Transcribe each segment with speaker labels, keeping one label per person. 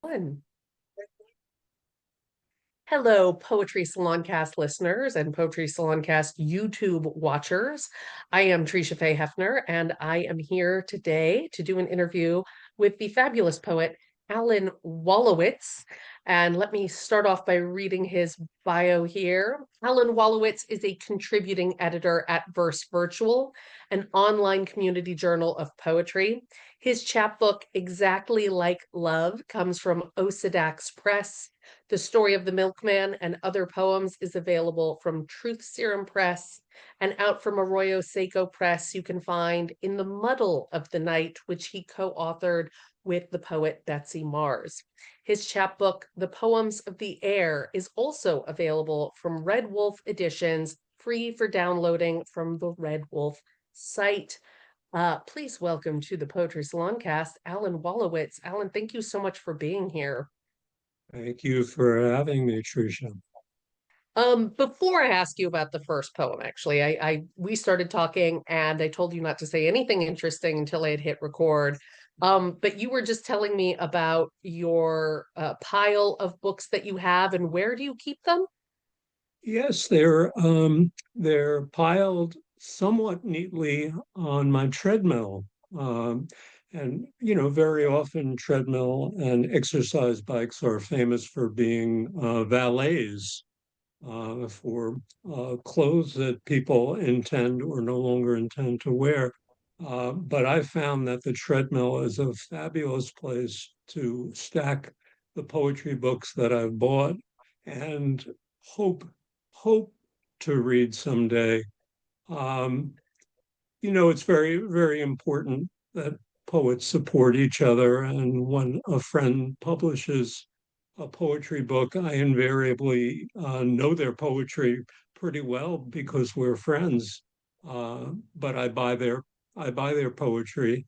Speaker 1: One. Hello, Poetry Saloncast listeners and Poetry Saloncast YouTube watchers. I am Trisha Faye Hefner, and I am here today to do an interview with the fabulous poet Alan Wolowitz. And let me start off by reading his bio here. Alan Wolowitz is a contributing editor at Verse Virtual, an online community journal of poetry. His chapbook, Exactly Like Love, comes from Osidax Press. The Story of the Milkman and Other Poems is available from Truth Serum Press, and out from Arroyo Seco Press. You can find In the Muddle of the Night, which he co-authored with the poet Betsy Mars. His chapbook, The Poems of the Air, is also available from Red Wolf Editions, free for downloading from the Red Wolf site. Please welcome to the Poetry Saloncast, Alan Wolowitz. Alan, thank you so much for being here.
Speaker 2: Thank you for having me, Tricia.
Speaker 1: Before I ask you about the first poem, actually, we started talking and I told you not to say anything interesting until I had hit record. But you were just telling me about your pile of books that you have, and where do you keep them?
Speaker 2: Yes, they're piled somewhat neatly on my treadmill. Um, and very often treadmill and exercise bikes are famous for being valets for clothes that people intend or no longer intend to wear. But I found that the treadmill is a fabulous place to stack the poetry books that I've bought and hope hope to read someday. Um, it's very, very important that poets support each other. And when a friend publishes a poetry book, I invariably know their poetry pretty well because we're friends. But I buy their poetry,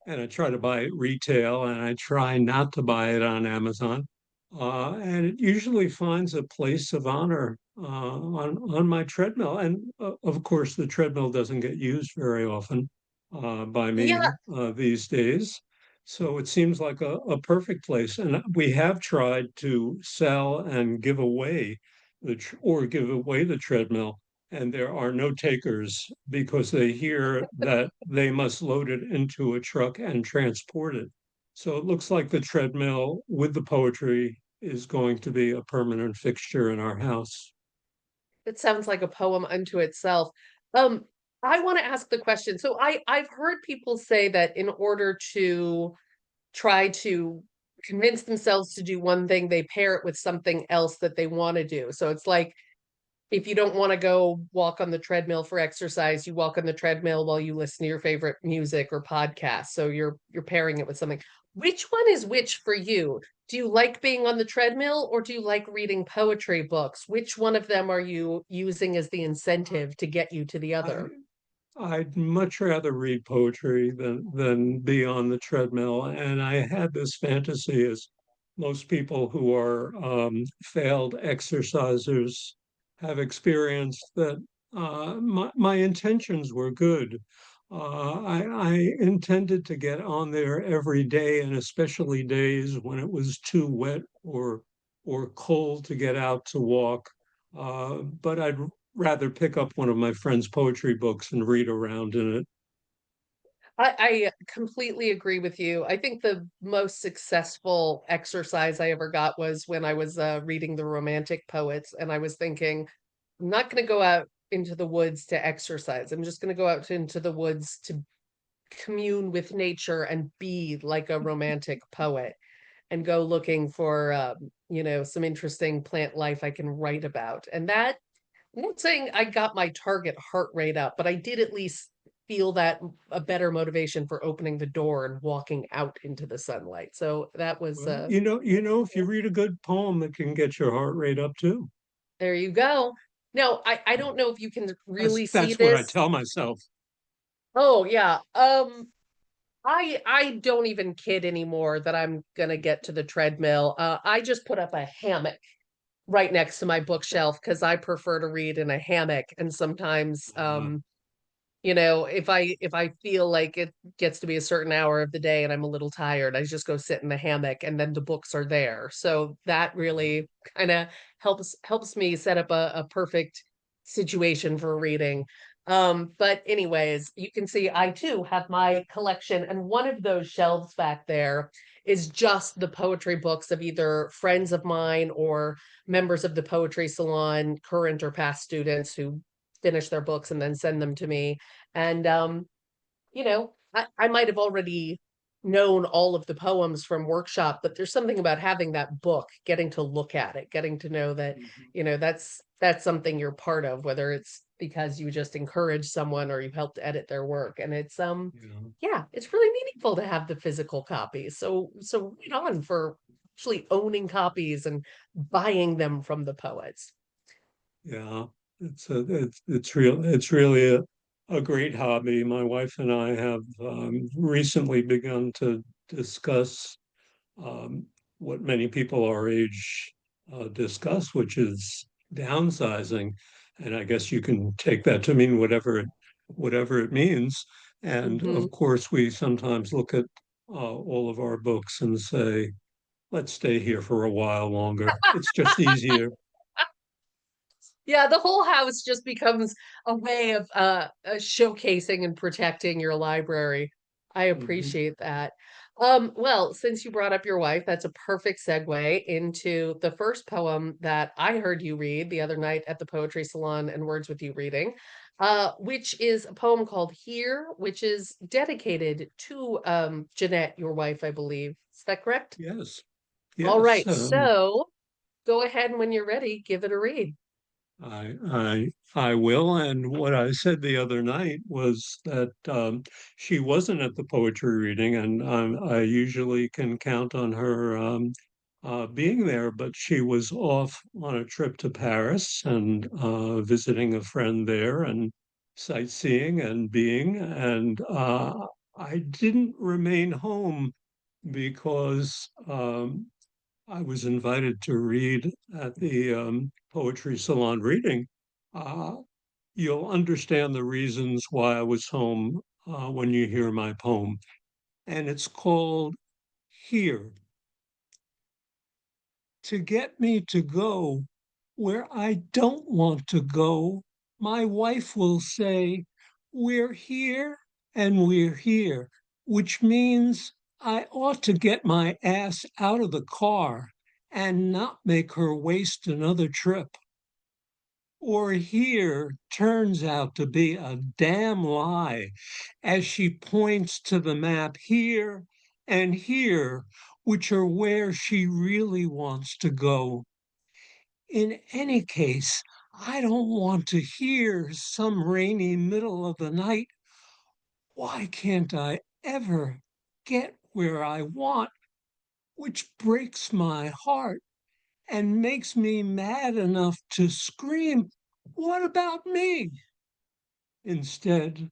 Speaker 2: and I try to buy it retail, and I try not to buy it on Amazon. And it usually finds a place of honor on my treadmill. And of course, the treadmill doesn't get used very often by
Speaker 1: Yeah,
Speaker 2: me these days. So it seems like a perfect place. And we have tried to sell and give away give away the treadmill. And there are no takers because they hear that they must load it into a truck and transport it. So it looks like the treadmill with the poetry is going to be a permanent fixture in our house.
Speaker 1: it sounds like a poem unto itself. Um, I want to ask the question. So I've heard people say that in order to try to convince themselves to do one thing, they pair it with something else that they want to do. So it's like if you don't want to go walk on the treadmill for exercise, you walk on the treadmill while you listen to your favorite music or podcast. So you're pairing it with something. Which one is which for you? Do you like being on the treadmill or do you like reading poetry books? Which one of them are you using as the incentive to get you to the
Speaker 2: I,
Speaker 1: other?
Speaker 2: I'd much rather read poetry than be on the treadmill. And I had this fantasy, as most people who are failed exercisers have experienced, that my intentions were good. I intended to get on there every day, and especially days when it was too wet or cold to get out to walk. But I'd rather pick up one of my friend's poetry books and read around in it.
Speaker 1: I completely agree with you. I think the most successful exercise I ever got was when I was reading the Romantic poets, and I was thinking, I'm not going to go out into the woods to exercise. I'm just going to go out into the woods to commune with nature and be like a romantic poet and go looking for, some interesting plant life I can write about. And that, I'm not saying I got my target heart rate up, but I did at least feel that a better motivation for opening the door and walking out into the sunlight. So that was
Speaker 2: Well, if you read a good poem, it can get your heart rate up too.
Speaker 1: there you go. Now, I don't know if you can
Speaker 2: That's
Speaker 1: really see
Speaker 2: that's what I
Speaker 1: this.
Speaker 2: tell myself.
Speaker 1: Oh yeah. I don't even kid anymore that I'm gonna get to the treadmill. I just put up a hammock right next to my bookshelf because I prefer to read in a hammock. And sometimes
Speaker 2: Uh,
Speaker 1: if I feel like it gets to be a certain hour of the day and I'm a little tired, I just go sit in the hammock and then the books are there. So that really kind of helps me set up a perfect situation for reading. But anyways, you can see I too have my collection, and one of those shelves back there is just the poetry books of either friends of mine or members of the poetry salon, current or past students who finish their books and then send them to me. And I might have already known all of the poems from workshop, but there's something about having that book, getting to look at it, getting to know that,
Speaker 2: Mhm.
Speaker 1: that's something you're part of, whether it's because you just encourage someone or you helped edit their work. And
Speaker 2: Yeah,
Speaker 1: yeah, it's really meaningful to have the physical copies. So right on for actually owning copies and buying them from the poets.
Speaker 2: yeah. It's really a great hobby. My wife and I have recently begun to discuss um, what many people our age discuss, which is downsizing. And I guess you can take that to mean whatever it means. And
Speaker 1: Mhm.
Speaker 2: of course, we sometimes look at all of our books and say, let's stay here for a while longer. It's just easier.
Speaker 1: Yeah, the whole house just becomes a way of showcasing and protecting your library. I
Speaker 2: Mhm.
Speaker 1: appreciate that. Well, since you brought up your wife, that's a perfect segue into the first poem that I heard you read the other night at the Poetry Salon and Words with You reading, which is a poem called Here, which is dedicated to Jeanette, your wife, I believe. Is that correct?
Speaker 2: Yes,
Speaker 1: All
Speaker 2: yes.
Speaker 1: right, so go ahead and when you're ready, give it a read.
Speaker 2: I will. And what I said the other night was that she wasn't at the poetry reading, and I usually can count on her being there, but she was off on a trip to Paris and visiting a friend there and sightseeing and being. And I didn't remain home because I was invited to read at the Poetry Salon reading. Uh, you'll understand the reasons why I was home when you hear my poem. And it's called Here. To get me to go where I don't want to go, my wife will say, we're here and we're here, which means I ought to get my ass out of the car and not make her waste another trip. Or here turns out to be a damn lie as she points to the map here and here, which are where she really wants to go. In any case, I don't want to hear some rainy middle of the night. Why can't I ever get where I want? Which breaks my heart and makes me mad enough to scream, what about me? Instead,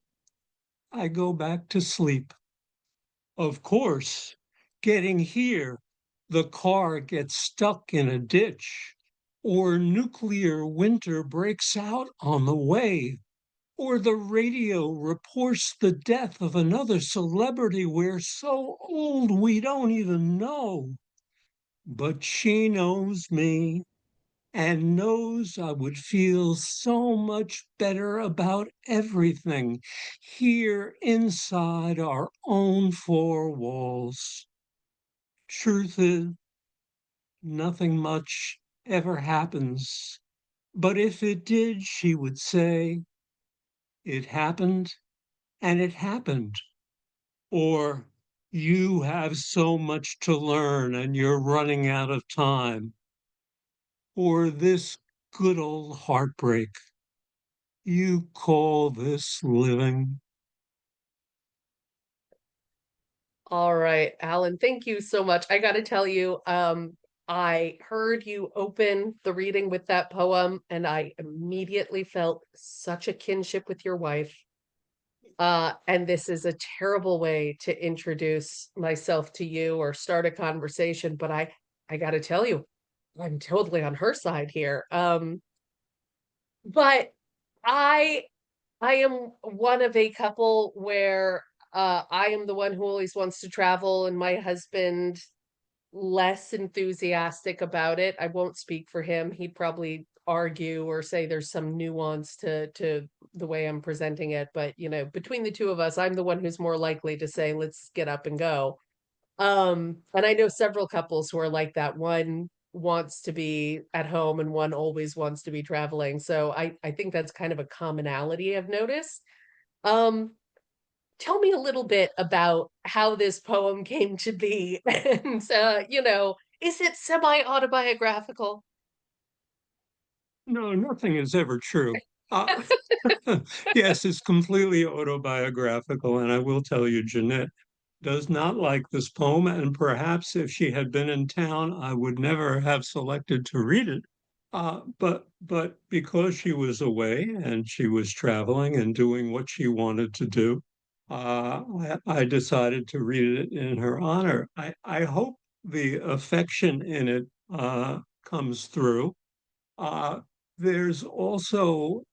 Speaker 2: I go back to sleep. Of course, getting here, the car gets stuck in a ditch, or nuclear winter breaks out on the way, or the radio reports the death of another celebrity we're so old we don't even know. But she knows me and knows I would feel so much better about everything here inside our own four walls. Truth is, nothing much ever happens. But if it did, she would say, it happened and it happened. Or, you have so much to learn and you're running out of time. Or, this good old heartbreak. You call this living?
Speaker 1: All right, Alan, thank you so much. I got to tell you, I heard you open the reading with that poem, and I immediately felt such a kinship with your wife. And this is a terrible way to introduce myself to you or start a conversation, but I got to tell you, I'm totally on her side here. But I I am one of a couple where I am the one who always wants to travel, and my husband less enthusiastic about it. I won't speak for him. He'd probably argue or say there's some nuance to the way I'm presenting it, but between the two of us, I'm the one who's more likely to say, "Let's get up and go." And I know several couples who are like that. One wants to be at home and one always wants to be traveling. So I think that's kind of a commonality I've noticed. Um, Tell me a little bit about how this poem came to be, and, is it semi-autobiographical?
Speaker 2: No, nothing is ever true. Uh, yes, it's completely autobiographical, and I will tell you, Jeanette does not like this poem, and perhaps if she had been in town, I would never have selected to read it. But because she was away and she was traveling and doing what she wanted to do, I decided to read it in her honor. I hope the affection in it comes through. There's also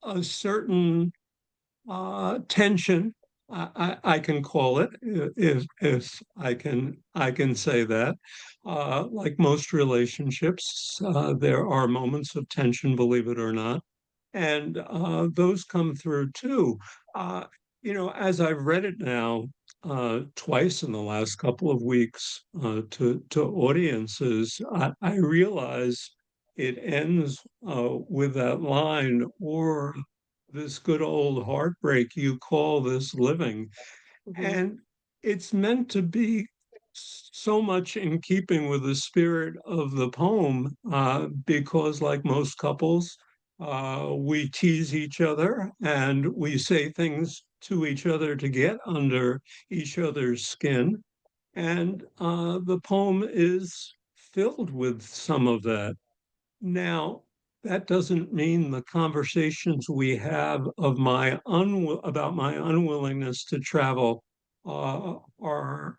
Speaker 2: a certain tension, I can call it, if I can say that. Like most relationships, there are moments of tension, believe it or not, and those come through too. Uh, as I've read it now twice in the last couple of weeks to audiences, I realize it ends with that line, or this good old heartbreak you call this living.
Speaker 1: Mhm,
Speaker 2: And it's meant to be so much in keeping with the spirit of the poem, because, like most couples, we tease each other and we say things to each other to get under each other's skin. And the poem is filled with some of that. Now, that doesn't mean the conversations we have about my unwillingness to travel are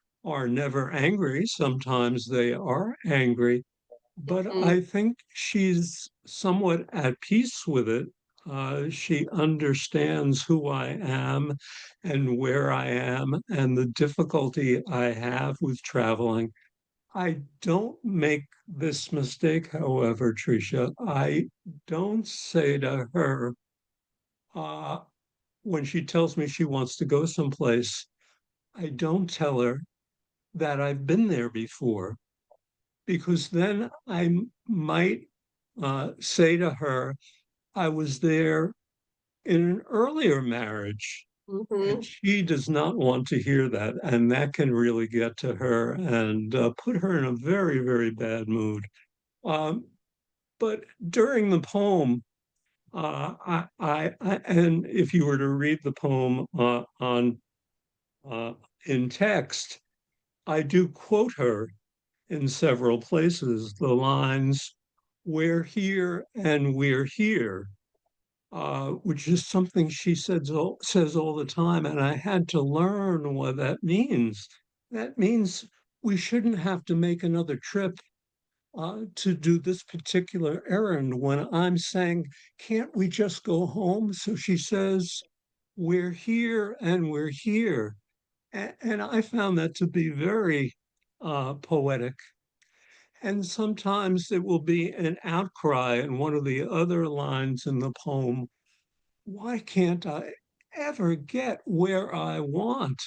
Speaker 2: never angry. Sometimes they are angry, but
Speaker 1: mhm.
Speaker 2: I think she's somewhat at peace with it. She understands who I am and where I am and the difficulty I have with traveling. I don't make this mistake, however, Tricia. I don't say to her, uh, when she tells me she wants to go someplace, I don't tell her that I've been there before, because then might say to her, I was there in an earlier marriage. And
Speaker 1: Mhm.
Speaker 2: she does not want to hear that. And that can really get to her and put her in a very, very bad mood. Um, but during the poem, and if you were to read the poem on uh, in text, I do quote her in several places. The lines "We're here and we're here," which is something she says all the time, and I had to learn what that means. That means we shouldn't have to make another trip to do this particular errand when I'm saying, can't we just go home? So she says, we're here and we're here. And I found that to be very poetic. And sometimes it will be an outcry in one of the other lines in the poem. Why can't I ever get where I want?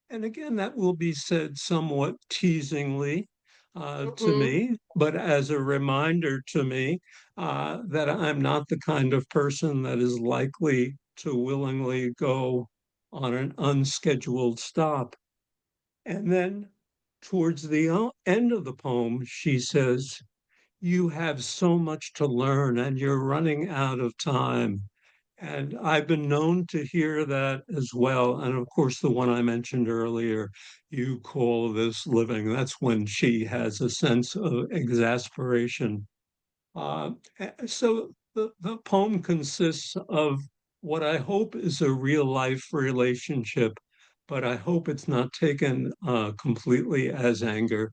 Speaker 2: And again, that will be said somewhat teasingly to
Speaker 1: Mhm.
Speaker 2: me, but as a reminder to me that I'm not the kind of person that is likely to willingly go on an unscheduled stop. And then towards the end of the poem, she says, you have so much to learn and you're running out of time. And I've been known to hear that as well. And of course, the one I mentioned earlier, you call this living. That's when she has a sense of exasperation. Uh, so the poem consists of what I hope is a real life relationship, but I hope it's not taken completely as anger.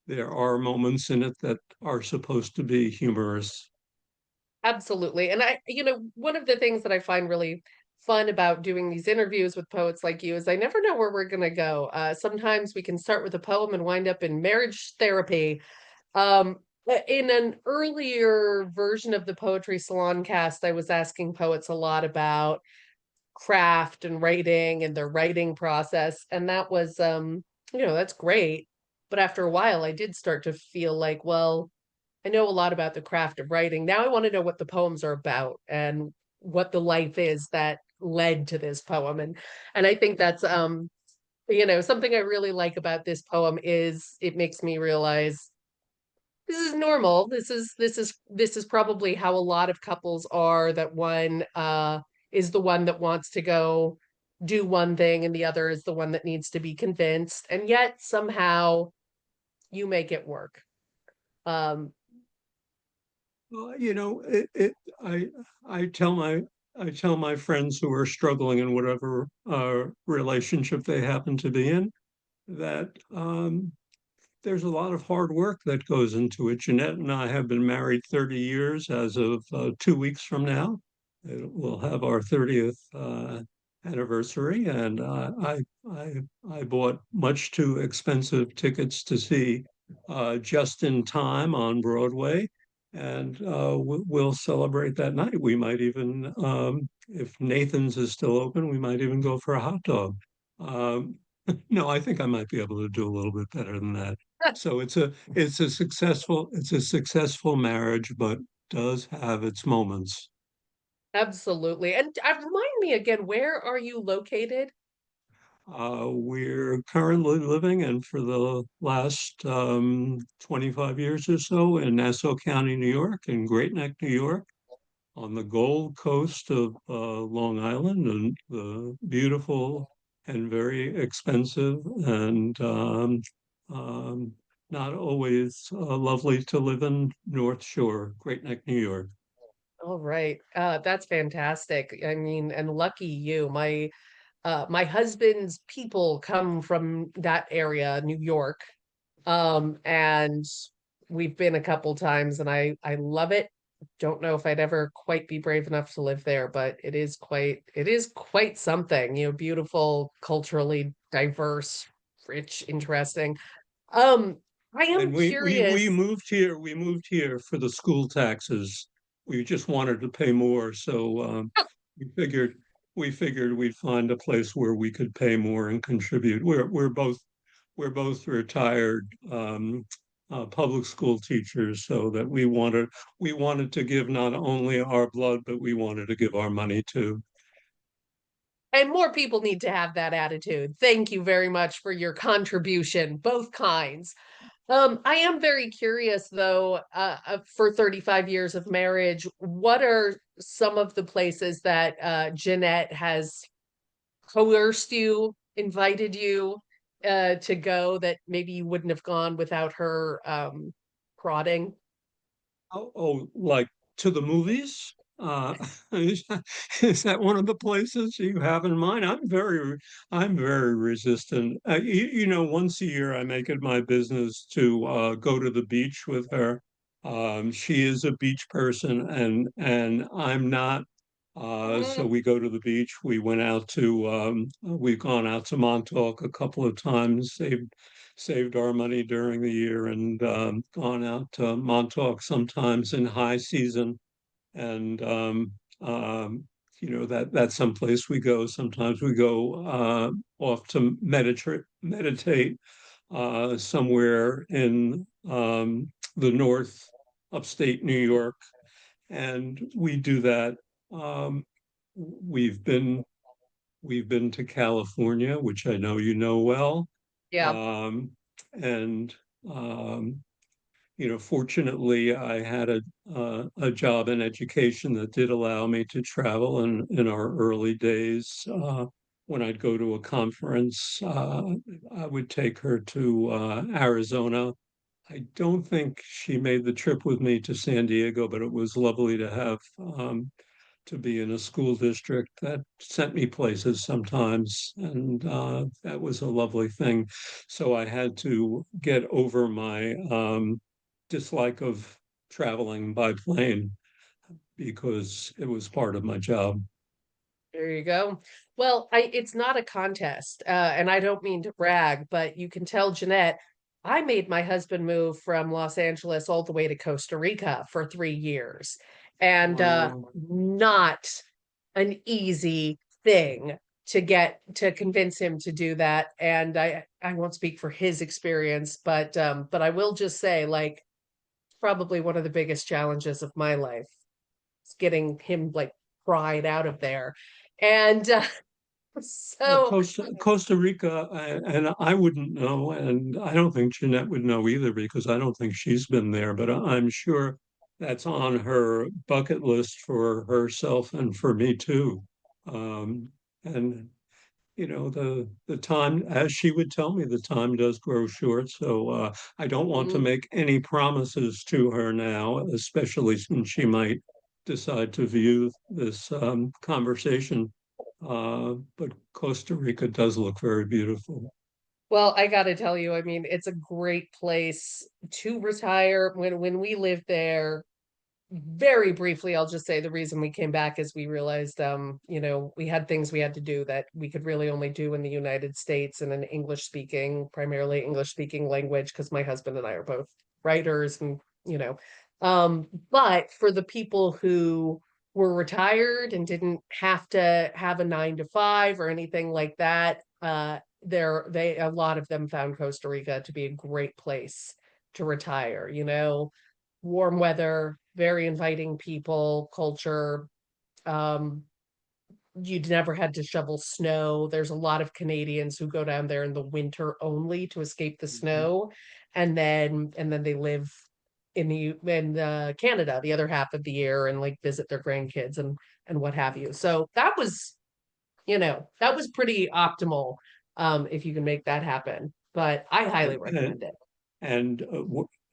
Speaker 2: There are moments in it that are supposed to be humorous.
Speaker 1: Absolutely. And one of the things that I find really fun about doing these interviews with poets like you is I never know where we're going to go. Sometimes we can start with a poem and wind up in marriage therapy. In an earlier version of the Poetry Salon cast, I was asking poets a lot about craft and writing and their writing process. And that was, that's great. But after a while, I did start to feel like, well, I know a lot about the craft of writing. Now I want to know what the poems are about and what the life is that led to this poem. And I think that's something I really like about this poem is it makes me realize this is normal. This is probably how a lot of couples are, that one is the one that wants to go do one thing and the other is the one that needs to be convinced. And yet somehow you make it work. Um,
Speaker 2: You know, I I tell my I tell my friends who are struggling in whatever relationship they happen to be in that there's a lot of hard work that goes into it. Jeanette and I have been married 30 years as of 2 weeks from now. We'll have our 30th anniversary, and I bought much too expensive tickets to see Just in Time on Broadway, and we'll celebrate that night. We might even, if Nathan's is still open, we might even go for a hot dog. Um, no, I think I might be able to do a little bit better than that. So it's a successful marriage, but does have its moments.
Speaker 1: Absolutely. And remind me again, where are you located?
Speaker 2: We're currently living, and for the last 25 years or so, in Nassau County, New York, in Great Neck, New York, on the Gold Coast of Long Island, and the beautiful and very expensive and um, not always lovely to live in North Shore, Great Neck, New York.
Speaker 1: All right. That's fantastic. I mean, and lucky you. My husband's people come from that area, New York. And we've been a couple times and I love it. Don't know if I'd ever quite be brave enough to live there, but it is quite something, beautiful, culturally diverse, rich, interesting. Um, I am
Speaker 2: And we
Speaker 1: curious.
Speaker 2: moved here. We moved here for the school taxes. We just wanted to pay more, so we figured we figured we'd find a place where we could pay more and contribute. We're both retired public school teachers, so that we wanted to give not only our blood, but we wanted to give our money too.
Speaker 1: And more people need to have that attitude. Thank you very much for your contribution, both kinds. I am very curious though, for 35 years of marriage, what are some of the places that Jeanette has coerced you, invited you to go that maybe you wouldn't have gone without her prodding?
Speaker 2: Oh, like to the movies? Uh, is that one of the places you have in mind? I'm very resistant. Once a year I make it my business to go to the beach with her. She is a beach person, and I'm not. So
Speaker 1: Mm.
Speaker 2: we go to the beach. We've gone out to Montauk a couple of times, saved our money during the year, and gone out to Montauk sometimes in high season. And that's someplace we go. Sometimes we go off to meditate somewhere in the north upstate New York, and we do that. Um, we've been we've been to California, which I know you know well,
Speaker 1: Yeah.
Speaker 2: um, and um, fortunately, I had a job in education that did allow me to travel in our early days. When I'd go to a conference, I would take her to Arizona. I don't think she made the trip with me to San Diego, but it was lovely to have to be in a school district that sent me places sometimes, and that was a lovely thing. So I had to get over my dislike of traveling by plane because it was part of my job.
Speaker 1: There you go. Well, it's not a contest, and I don't mean to brag, but you can tell Jeanette, I made my husband move from Los Angeles all the way to Costa Rica for 3 years, and
Speaker 2: Wow.
Speaker 1: not an easy thing to get to convince him to do that. And I won't speak for his experience, but I will just say, like, probably one of the biggest challenges of my life is getting him like pried out of there. And
Speaker 2: Well,
Speaker 1: so
Speaker 2: Costa Rica, and I wouldn't know, and I don't think Jeanette would know either because I don't think she's been there, but I'm sure that's on her bucket list for herself and for me too. Um, and the time, as she would tell me, the time does grow short. So I don't want to
Speaker 1: mm,
Speaker 2: make any promises to her now, especially since she might decide to view this conversation. But Costa Rica does look very beautiful.
Speaker 1: well, I got to tell you, I mean, it's a great place to retire. When we lived there, very briefly, I'll just say the reason we came back is we realized, we had things we had to do that we could really only do in the United States in an primarily English speaking language, because my husband and I are both writers and, but for the people who were retired and didn't have to have a 9 to 5 or anything like that, a lot of them found Costa Rica to be a great place to retire, warm weather, very inviting people, culture. Um, you'd never had to shovel snow. There's a lot of Canadians who go down there in the winter only to escape the
Speaker 2: Mhm.
Speaker 1: snow, and then they live in Canada the other half of the year and like visit their grandkids and what have you. So that was pretty optimal, if you can make that happen. But I highly
Speaker 2: And,
Speaker 1: recommend it.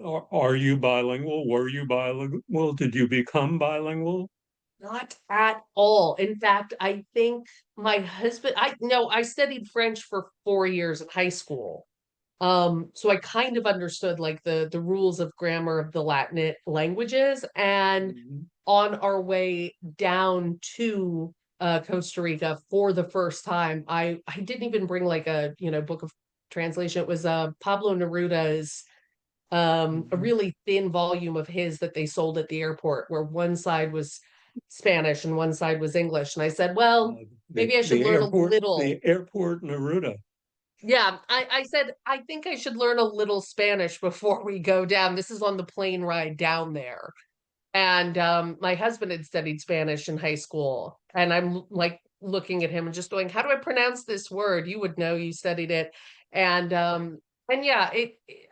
Speaker 2: are you bilingual? Were you bilingual? Did you become bilingual?
Speaker 1: Not at all. In fact, I think my husband, I no, I studied French for 4 years in high school. So I kind of understood like the rules of grammar of the Latin languages. And
Speaker 2: Mhm.
Speaker 1: on our way down to Costa Rica for the first time, I didn't even bring like a book of translation. It was Pablo Neruda's a
Speaker 2: Mhm.
Speaker 1: really thin volume of his that they sold at the airport, where one side was Spanish and one side was English. And I said, well,
Speaker 2: Uh,
Speaker 1: maybe I should
Speaker 2: the
Speaker 1: learn a
Speaker 2: airport,
Speaker 1: little.
Speaker 2: Neruda.
Speaker 1: Yeah, I said, I think I should learn a little Spanish before we go down. This is on the plane ride down there. And my husband had studied Spanish in high school. And I'm like looking at him and just going, how do I pronounce this word? You would know, you studied it. And yeah,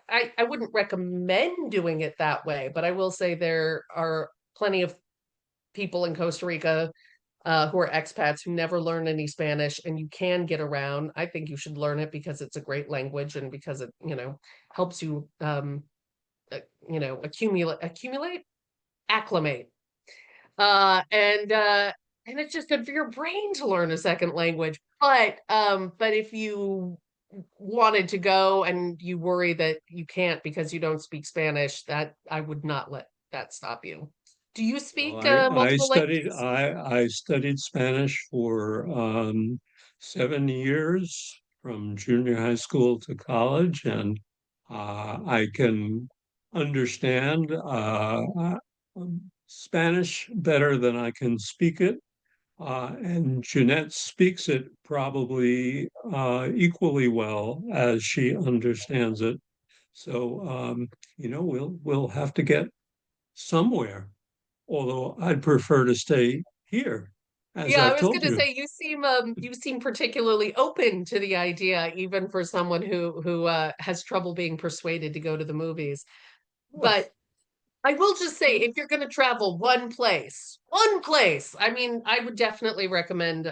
Speaker 1: I wouldn't recommend doing it that way, but I will say there are plenty of people in Costa Rica who are expats who never learn any Spanish, and you can get around. I think you should learn it because it's a great language and because it, helps you, accumulate, acclimate. And it's just good for your brain to learn a second language. But if you wanted to go and you worry that you can't because you don't speak Spanish, that I would not let that stop you. Do you
Speaker 2: No,
Speaker 1: speak multiple languages?
Speaker 2: I studied Spanish for 7 years from junior high school to college, and I can understand Spanish better than I can speak it. And Jeanette speaks it probably equally well as she understands it. So we'll have to get somewhere, although I'd prefer to stay here, as
Speaker 1: Yeah, I
Speaker 2: I've
Speaker 1: was
Speaker 2: told
Speaker 1: gonna
Speaker 2: you.
Speaker 1: say you seem particularly open to the idea, even for someone who has trouble being persuaded to go to the movies.
Speaker 2: Well,
Speaker 1: But I will just say, if you're going to travel one place, I mean, I would definitely recommend.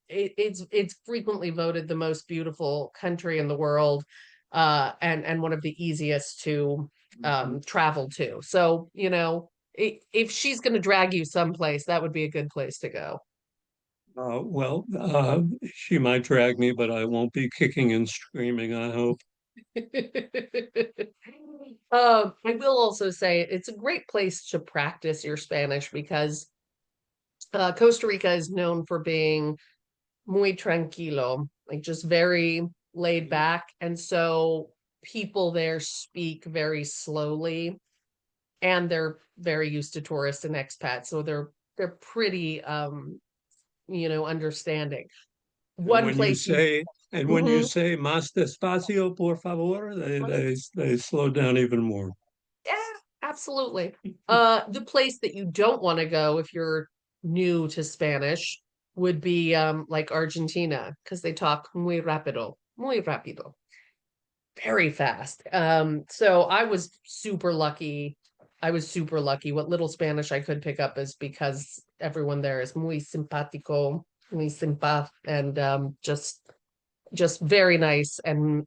Speaker 1: It's frequently voted the most beautiful country in the world, and one of the easiest to travel to. So if she's going to drag you someplace, that would be a good place to go.
Speaker 2: she might drag me, but I won't be kicking and screaming, I hope.
Speaker 1: I will also say it's a great place to practice your Spanish because Costa Rica is known for being muy tranquilo, like just very laid back. And so people there speak very slowly and they're very used to tourists and expats. So they're pretty understanding.
Speaker 2: And
Speaker 1: One
Speaker 2: when you
Speaker 1: place you
Speaker 2: say and when you
Speaker 1: Mhm.
Speaker 2: say más despacio, por favor, they slow down even more.
Speaker 1: Yeah, absolutely. The place that you don't want to go if you're new to Spanish would be like Argentina because they talk muy rápido, very fast. So I was super lucky. I was super lucky. What little Spanish I could pick up is because everyone there is muy simpático, muy simpa, and just very nice and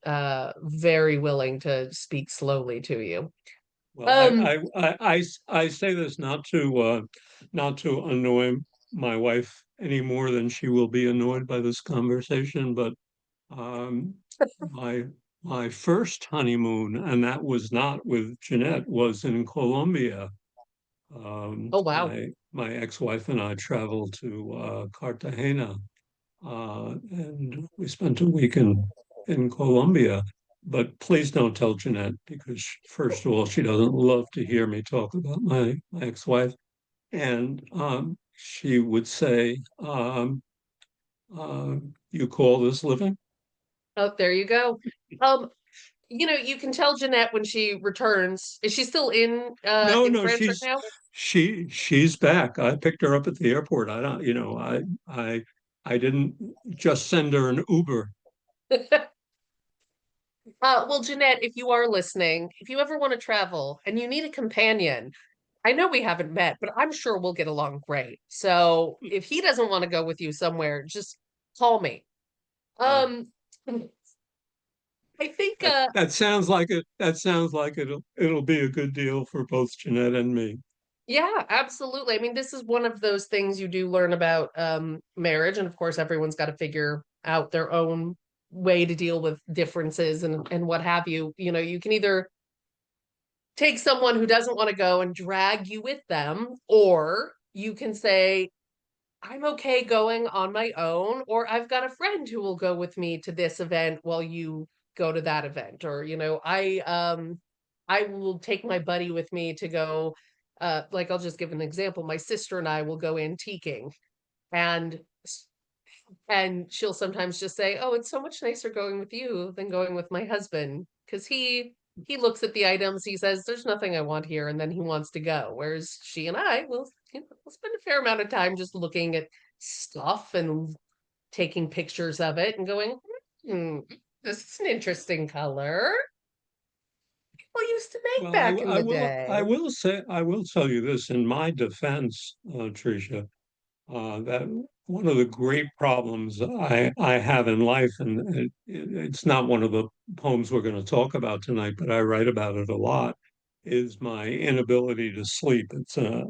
Speaker 1: very willing to speak slowly to you.
Speaker 2: Well,
Speaker 1: Um,
Speaker 2: I say this not to annoy my wife any more than she will be annoyed by this conversation, but um, my my first honeymoon, and that was not with Jeanette, was in Colombia.
Speaker 1: oh wow.
Speaker 2: My ex-wife and I traveled to Cartagena, and we spent a week in Colombia. But please don't tell Jeanette because, first of all, she doesn't love to hear me talk about my ex-wife, and she would say, "You call this living?"
Speaker 1: Oh, there you go. Um, you can tell Jeanette when she returns. Is she still
Speaker 2: No,
Speaker 1: in
Speaker 2: no,
Speaker 1: France right now?
Speaker 2: she's back. I picked her up at the airport. I don't, I didn't just send her an Uber.
Speaker 1: Well, Jeanette, if you are listening, if you ever want to travel and you need a companion, I know we haven't met, but I'm sure we'll get along great. So if he doesn't want to go with you somewhere, just call me.
Speaker 2: Uh,
Speaker 1: Um, I think
Speaker 2: that sounds like it'll be a good deal for both Jeanette and me.
Speaker 1: yeah, absolutely. I mean, this is one of those things you do learn about marriage, and of course, everyone's got to figure out their own way to deal with differences and what have you. You can either take someone who doesn't want to go and drag you with them, or you can say, I'm okay going on my own, or I've got a friend who will go with me to this event while you go to that event, or I will take my buddy with me to go. Like I'll just give an example. My sister and I will go antiquing, and and she'll sometimes just say, "Oh, it's so much nicer going with you than going with my husband," because he looks at the items, he says, "There's nothing I want here," and then he wants to go. Whereas she and I will spend a fair amount of time just looking at stuff and taking pictures of it and going, "Hmm, this is an interesting color. People used to make
Speaker 2: Well,
Speaker 1: back in the day."
Speaker 2: I will tell you this in my defense, Tricia, that one of the great problems I have in life, and it's not one of the poems we're going to talk about tonight, but I write about it a lot, is my inability to sleep. It's a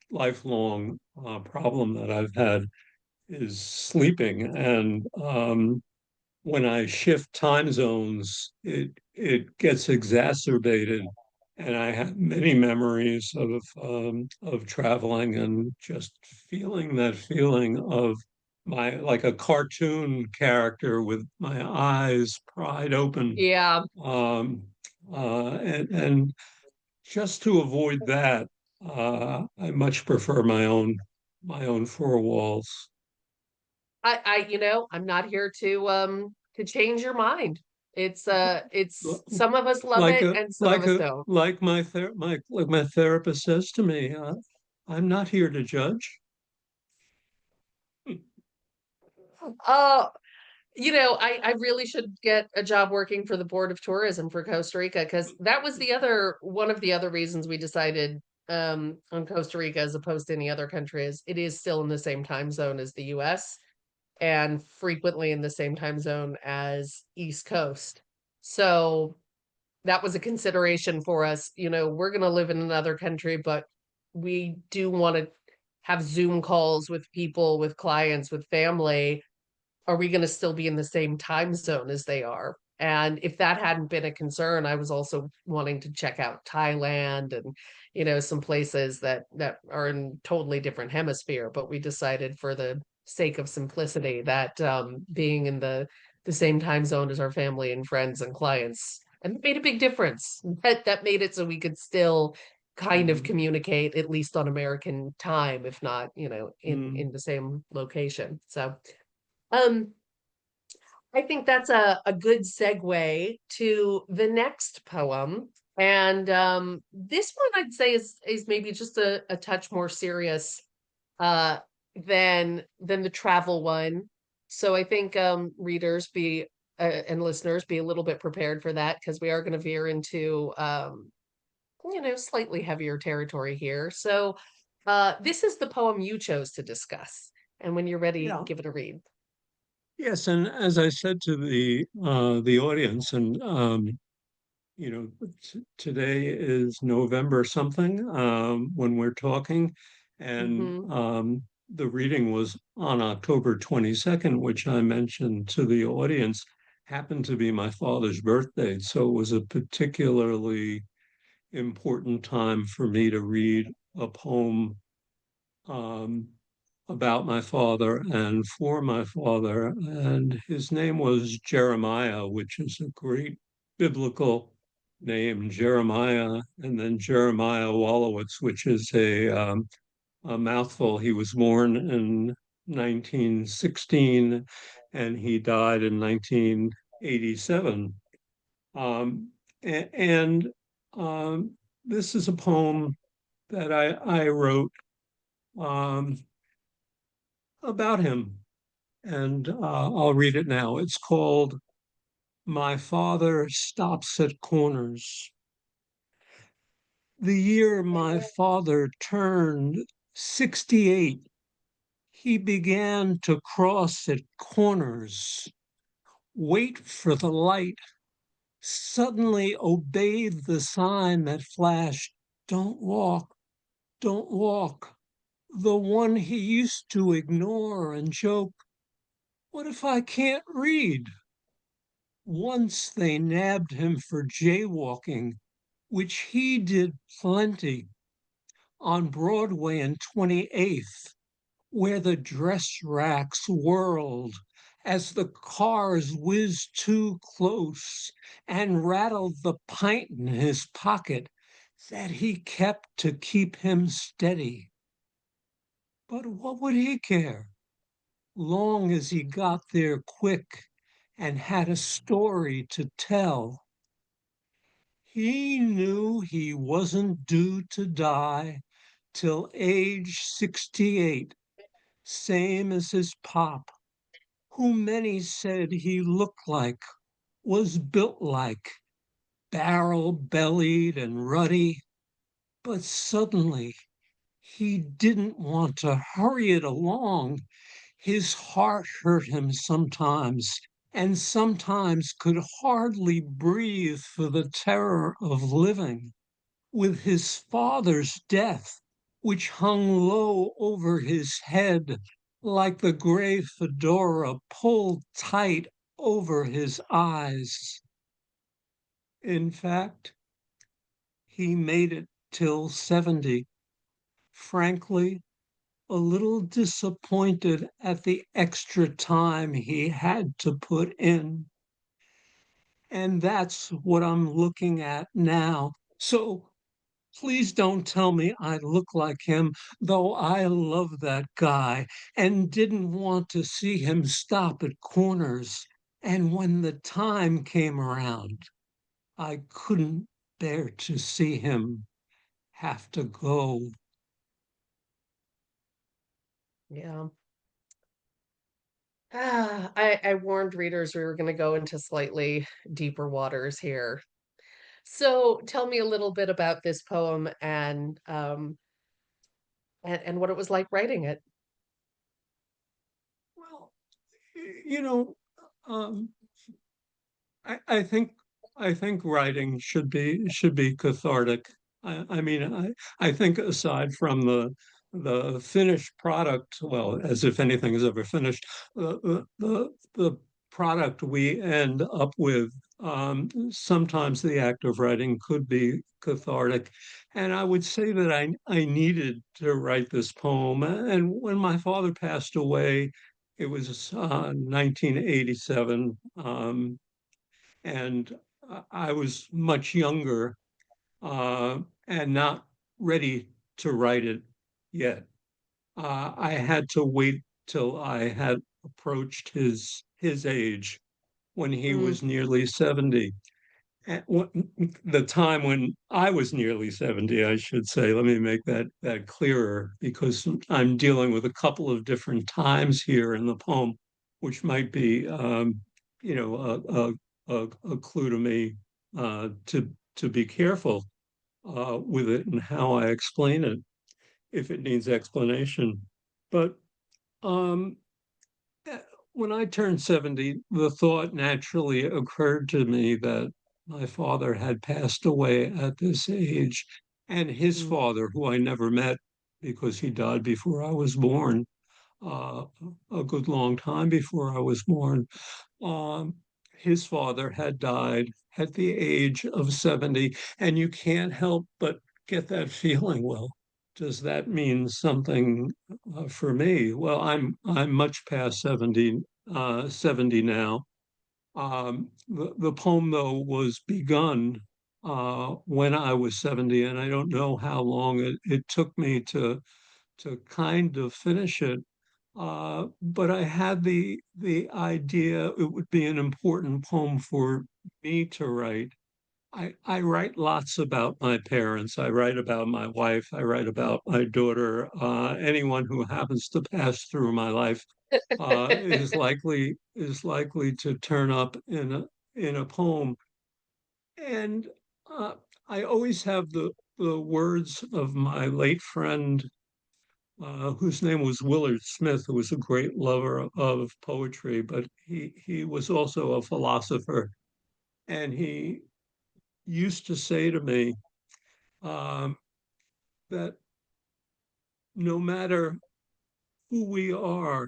Speaker 2: lifelong problem that I've had is sleeping, and when I shift time zones, it gets exacerbated, and I have many memories of traveling and just feeling that feeling of my like a cartoon character with my eyes pried open,
Speaker 1: Yeah,
Speaker 2: um, and just to avoid that, I much prefer my own four walls.
Speaker 1: I'm not here to change your mind. It's some of us love
Speaker 2: like
Speaker 1: it
Speaker 2: a
Speaker 1: and some of us don't.
Speaker 2: like my therapist says to me, I'm not here to judge.
Speaker 1: Uh, I really should get a job working for the Board of Tourism for Costa Rica because that was the other one of the other reasons we decided on Costa Rica as opposed to any other country is it is still in the same time zone as the US and frequently in the same time zone as East Coast. So that was a consideration for us. We're going to live in another country, but we do want to have Zoom calls with people, with clients, with family. Are we going to still be in the same time zone as they are? And if that hadn't been a concern, I was also wanting to check out Thailand and, some places that are in totally different hemisphere. But we decided for the sake of simplicity that being in the same time zone as our family and friends and clients, and it made a big difference. That made it so we could still kind of
Speaker 2: Mhm.
Speaker 1: communicate at least on American time, if not, in
Speaker 2: Mm.
Speaker 1: the same location. So um I think that's a good segue to the next poem. And this one I'd say is maybe just a touch more serious uh than the travel one. So I think readers be and listeners be a little bit prepared for that, because we are going to veer into slightly heavier territory here. So this is the poem you chose to discuss. And when you're ready,
Speaker 2: Yeah.
Speaker 1: give it a read.
Speaker 2: Yes, and as I said to the audience, and today is November something when we're talking, and
Speaker 1: Hmm.
Speaker 2: the reading was on October 22nd, which I mentioned to the audience, happened to be my father's birthday. So it was a particularly important time for me to read a poem um, about my father and for my father. And his name was Jeremiah, which is a great biblical name, Jeremiah, and then Jeremiah Wallowitz, which is a mouthful. He was born in 1916 and he died in 1987. Um, and this is a poem that I wrote um, about him. And I'll read it now. It's called My Father Stops at Corners. The year my father turned 68, he began to cross at corners, wait for the light, suddenly obeyed the sign that flashed, don't walk, don't walk. The one he used to ignore and joke, what if I can't read? Once they nabbed him for jaywalking, which he did plenty on Broadway and 28th, where the dress racks whirled as the cars whizzed too close and rattled the pint in his pocket that he kept to keep him steady. But what would he care, long as he got there quick and had a story to tell? He knew he wasn't due to die till age 68, same as his pop, who many said he looked like, was built like, barrel-bellied and ruddy. But suddenly he didn't want to hurry it along. His heart hurt him sometimes, and sometimes could hardly breathe for the terror of living. With his father's death, which hung low over his head like the gray fedora pulled tight over his eyes. In fact, he made it till 70, frankly, a little disappointed at the extra time he had to put in. And that's what I'm looking at now. So please don't tell me I look like him, though I love that guy and didn't want to see him stop at corners. And when the time came around, I couldn't bear to see him have to go.
Speaker 1: Yeah. I warned readers we were going to go into slightly deeper waters here. So tell me a little bit about this poem and what it was like writing it.
Speaker 2: Well, you know, um, I think writing should be cathartic. I mean, I think aside from the finished product, well, as if anything is ever finished, the product we end up with Sometimes the act of writing could be cathartic. And I would say that I needed to write this poem. And when my father passed away, it was 1987. And I was much younger and not ready to write it yet. I had to wait till I had approached his age when he
Speaker 1: Mm,
Speaker 2: was nearly 70. At the time when I was nearly 70, I should say. Let me make that clearer because I'm dealing with a couple of different times here in the poem, which might be, you know, a clue to me to be careful with it and how I explain it if it needs explanation. But um, uh, when I turned 70, the thought naturally occurred to me that my father had passed away at this age, and his
Speaker 1: mm,
Speaker 2: father, who I never met because he died before I was born, uh, a good long time before I was born, um, his father had died at the age of 70, and you can't help but get that feeling. Well, does that mean something for me? Well, I'm much past 70 now. The poem, though, was begun when I was 70, and I don't know how long it took me to kind of finish it. But I had the idea it would be an important poem for me to write. I write lots about my parents. I write about my wife. I write about my daughter. Anyone who happens to pass through my life is likely to turn up in a poem. And uh, I always have the words of my late friend whose name was Willard Smith, who was a great lover of poetry, but he was also a philosopher. And he used to say to me um, that no matter who we are,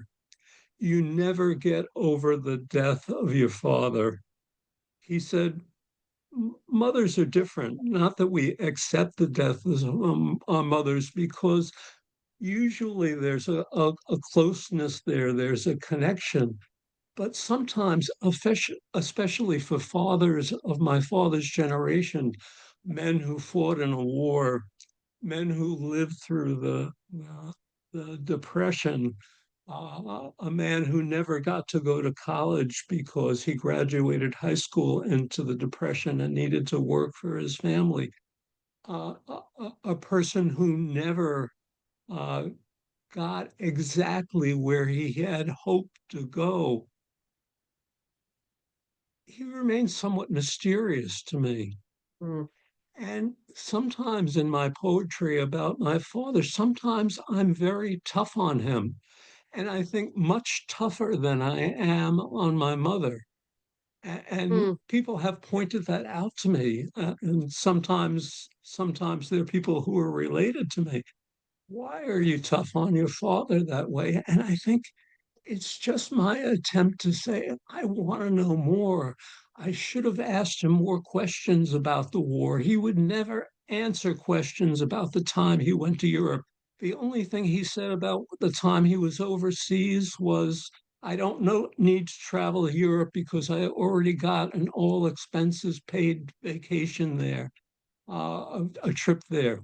Speaker 2: you never get over the death of your father. He said, mothers are different. Not that we accept the death of our mothers, because usually there's a closeness there, there's a connection. But sometimes, especially for fathers of my father's generation, men who fought in a war, men who lived through the Depression, a man who never got to go to college because he graduated high school into the Depression and needed to work for his family, a person who never uh, got exactly where he had hoped to go. He remains somewhat mysterious to me.
Speaker 1: mm,
Speaker 2: And sometimes in my poetry about my father, sometimes I'm very tough on him. And I think much tougher than I am on my mother. And
Speaker 1: mm.
Speaker 2: people have pointed that out to me. And sometimes there are people who are related to me. Why are you tough on your father that way? And I think it's just my attempt to say, I want to know more. I should have asked him more questions about the war. He would never answer questions about the time he went to Europe. The only thing he said about the time he was overseas was, I don't know, need to travel to Europe because I already got an all expenses paid vacation there, a trip there.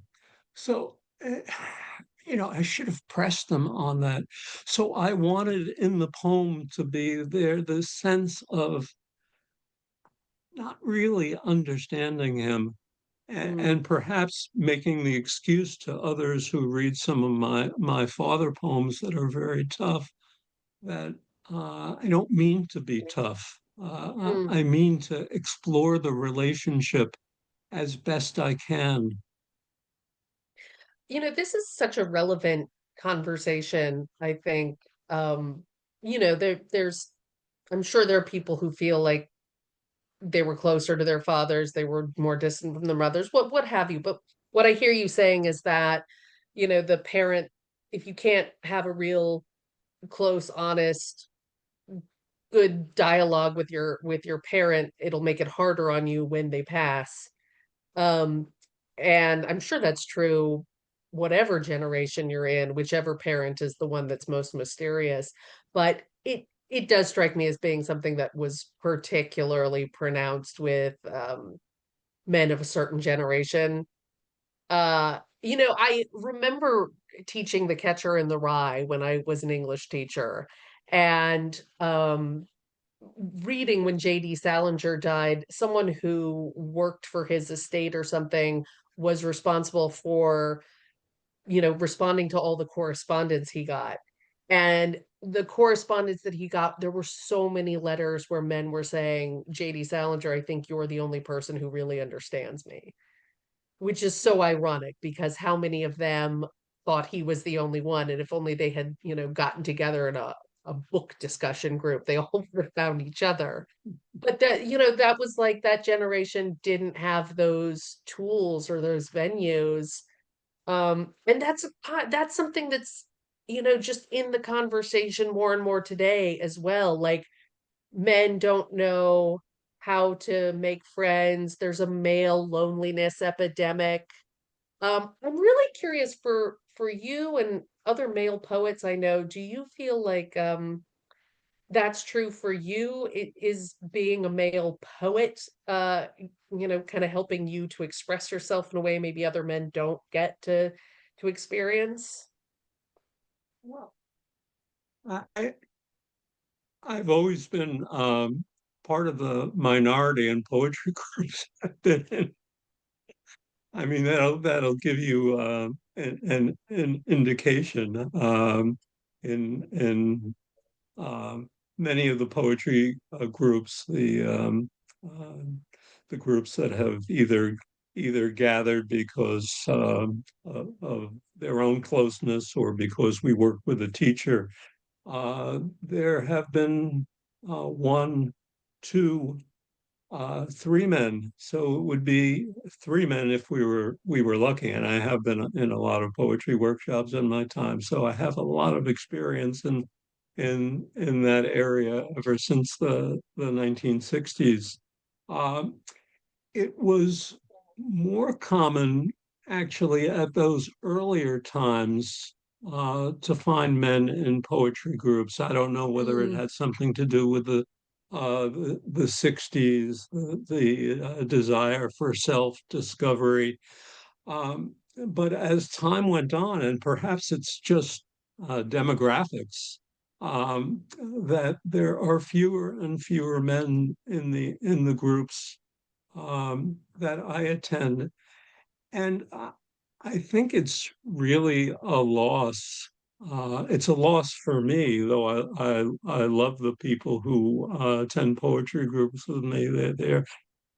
Speaker 2: So, I should have pressed them on that. So I wanted in the poem to be there the sense of not really understanding him
Speaker 1: Mm.
Speaker 2: and perhaps making the excuse to others who read some of my father poems that are very tough that I don't mean to be tough.
Speaker 1: Mm.
Speaker 2: I mean to explore the relationship as best I can.
Speaker 1: This is such a relevant conversation, I think. Um, there's I'm sure there are people who feel like they were closer to their fathers, they were more distant from their mothers, what have you. But what I hear you saying is that, the parent, if you can't have a real close, honest good dialogue with your parent, it'll make it harder on you when they pass. Um, and I'm sure that's true whatever generation you're in, whichever parent is the one that's most mysterious. But it does strike me as being something that was particularly pronounced with men of a certain generation. I remember teaching The Catcher in the Rye when I was an English teacher, and reading when J.D. Salinger died, someone who worked for his estate or something was responsible for, responding to all the correspondence he got. And the correspondence that he got, there were so many letters where men were saying, J.D. Salinger, I think you're the only person who really understands me, which is so ironic because how many of them thought he was the only one? And if only they had, gotten together in a book discussion group, they all would have found each other. But that was like that generation didn't have those tools or those venues. And that's something that's, just in the conversation more and more today as well. Like men don't know how to make friends. There's a male loneliness epidemic. I'm really curious for you and other male poets I know, do you feel like that's true for you? It is being a male poet, kind of helping you to express yourself in a way maybe other men don't get to experience?
Speaker 2: Well, I I've always been part of the minority in poetry groups I've been in. I mean, that'll give you an indication. In many of the poetry groups, uh, the groups that have either gathered because of their own closeness or because we work with a teacher, there have been one, two, three men. So it would be three men if we were lucky. And I have been in a lot of poetry workshops in my time, so I have a lot of experience in that area ever since the 1960s. Um, it was more common actually at those earlier times to find men in poetry groups. I don't know whether it
Speaker 1: Mm,
Speaker 2: had something to do with the 60s, the desire for self-discovery. But as time went on, and perhaps it's just demographics, that there are fewer and fewer men in the groups that I attend. And I think it's really a loss. It's a loss for me, though I love the people who attend poetry groups with me.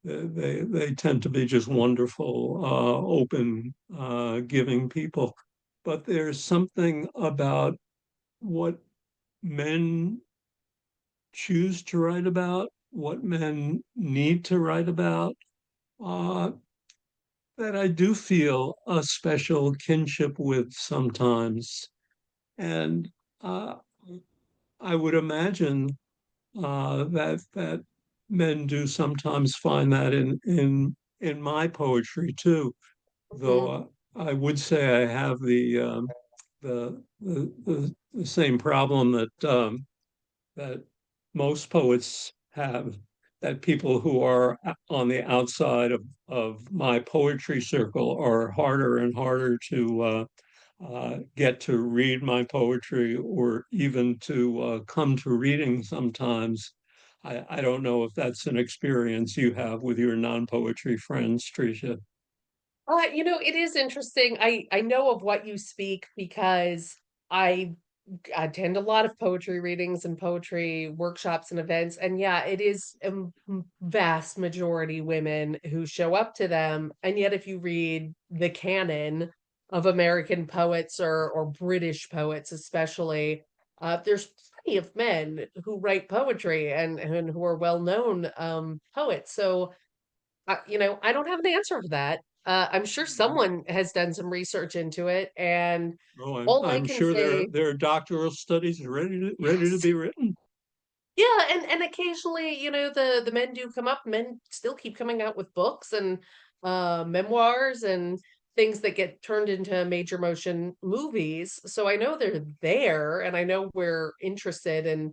Speaker 2: They tend to be just wonderful, open, giving people. But there's something about what men choose to write about, what men need to write about, uh, that I do feel a special kinship with sometimes. And uh, I would imagine that men do sometimes find that in my poetry too. Though
Speaker 1: mhm,
Speaker 2: I would say I have the same problem that most poets have, that people who are on the outside of my poetry circle are harder and harder to get to read my poetry or even to come to reading sometimes. I don't know if that's an experience you have with your non-poetry friends, Tricia.
Speaker 1: it is interesting. I know of what you speak because I attend a lot of poetry readings and poetry workshops and events. And yeah, it is a vast majority women who show up to them. And yet, if you read the canon of American poets or British poets, especially, there's plenty of men who write poetry and who are well known poets. So I don't have an answer for that. I'm sure someone has done some research into it, and
Speaker 2: Oh, I'm
Speaker 1: all I
Speaker 2: I'm
Speaker 1: can
Speaker 2: sure there
Speaker 1: say,
Speaker 2: there are doctoral studies ready to
Speaker 1: yes,
Speaker 2: be written.
Speaker 1: Yeah, and occasionally, the men do come up. Men still keep coming out with books and memoirs and things that get turned into major motion movies. So I know they're there, and I know we're interested, and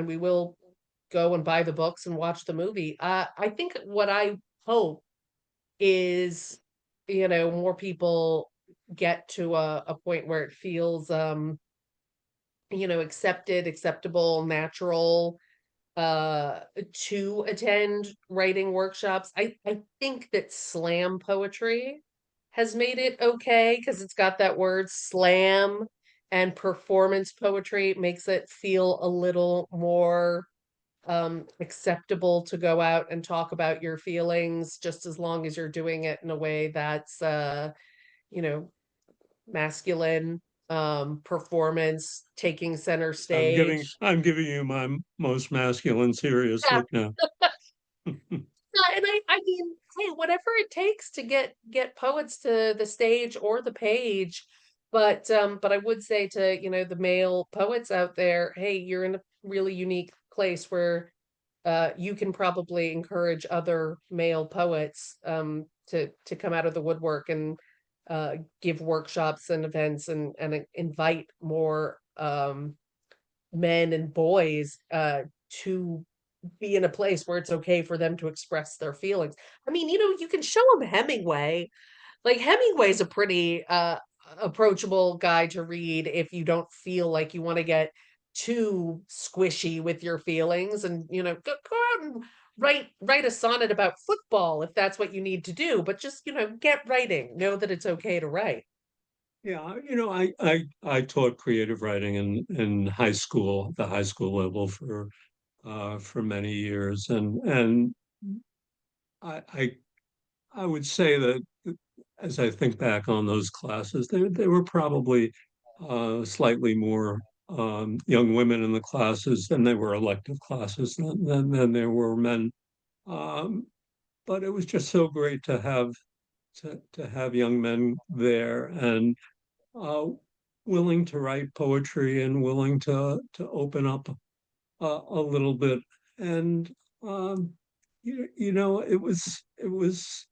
Speaker 1: we will go and buy the books and watch the movie. I think what I hope is, more people get to a point where it feels accepted, acceptable, natural to attend writing workshops. I think that slam poetry has made it okay because it's got that word slam, and performance poetry makes it feel a little more acceptable to go out and talk about your feelings, just as long as you're doing it in a way that's you know masculine, performance, taking center stage.
Speaker 2: I'm giving you my most masculine serious look now.
Speaker 1: And I mean, hey, whatever it takes to get poets to the stage or the page. But I would say to, the male poets out there, hey, you're in a really unique place where you can probably encourage other male poets to come out of the woodwork and give workshops and events, and invite more men and boys to be in a place where it's okay for them to express their feelings. I mean, you can show them Hemingway. Like, Hemingway's a pretty approachable guy to read if you don't feel like you want to get too squishy with your feelings, and go out and write a sonnet about football if that's what you need to do, but just, get writing. Know that it's okay to write.
Speaker 2: Yeah, I taught creative writing in high school, the high school level for many years, and I, I I would say that as I think back on those classes, they were probably slightly more young women in the classes, and they were elective classes than there were men. Um, but it was just so great to have young men there and uh, willing to write poetry and willing to open up a little bit. And it was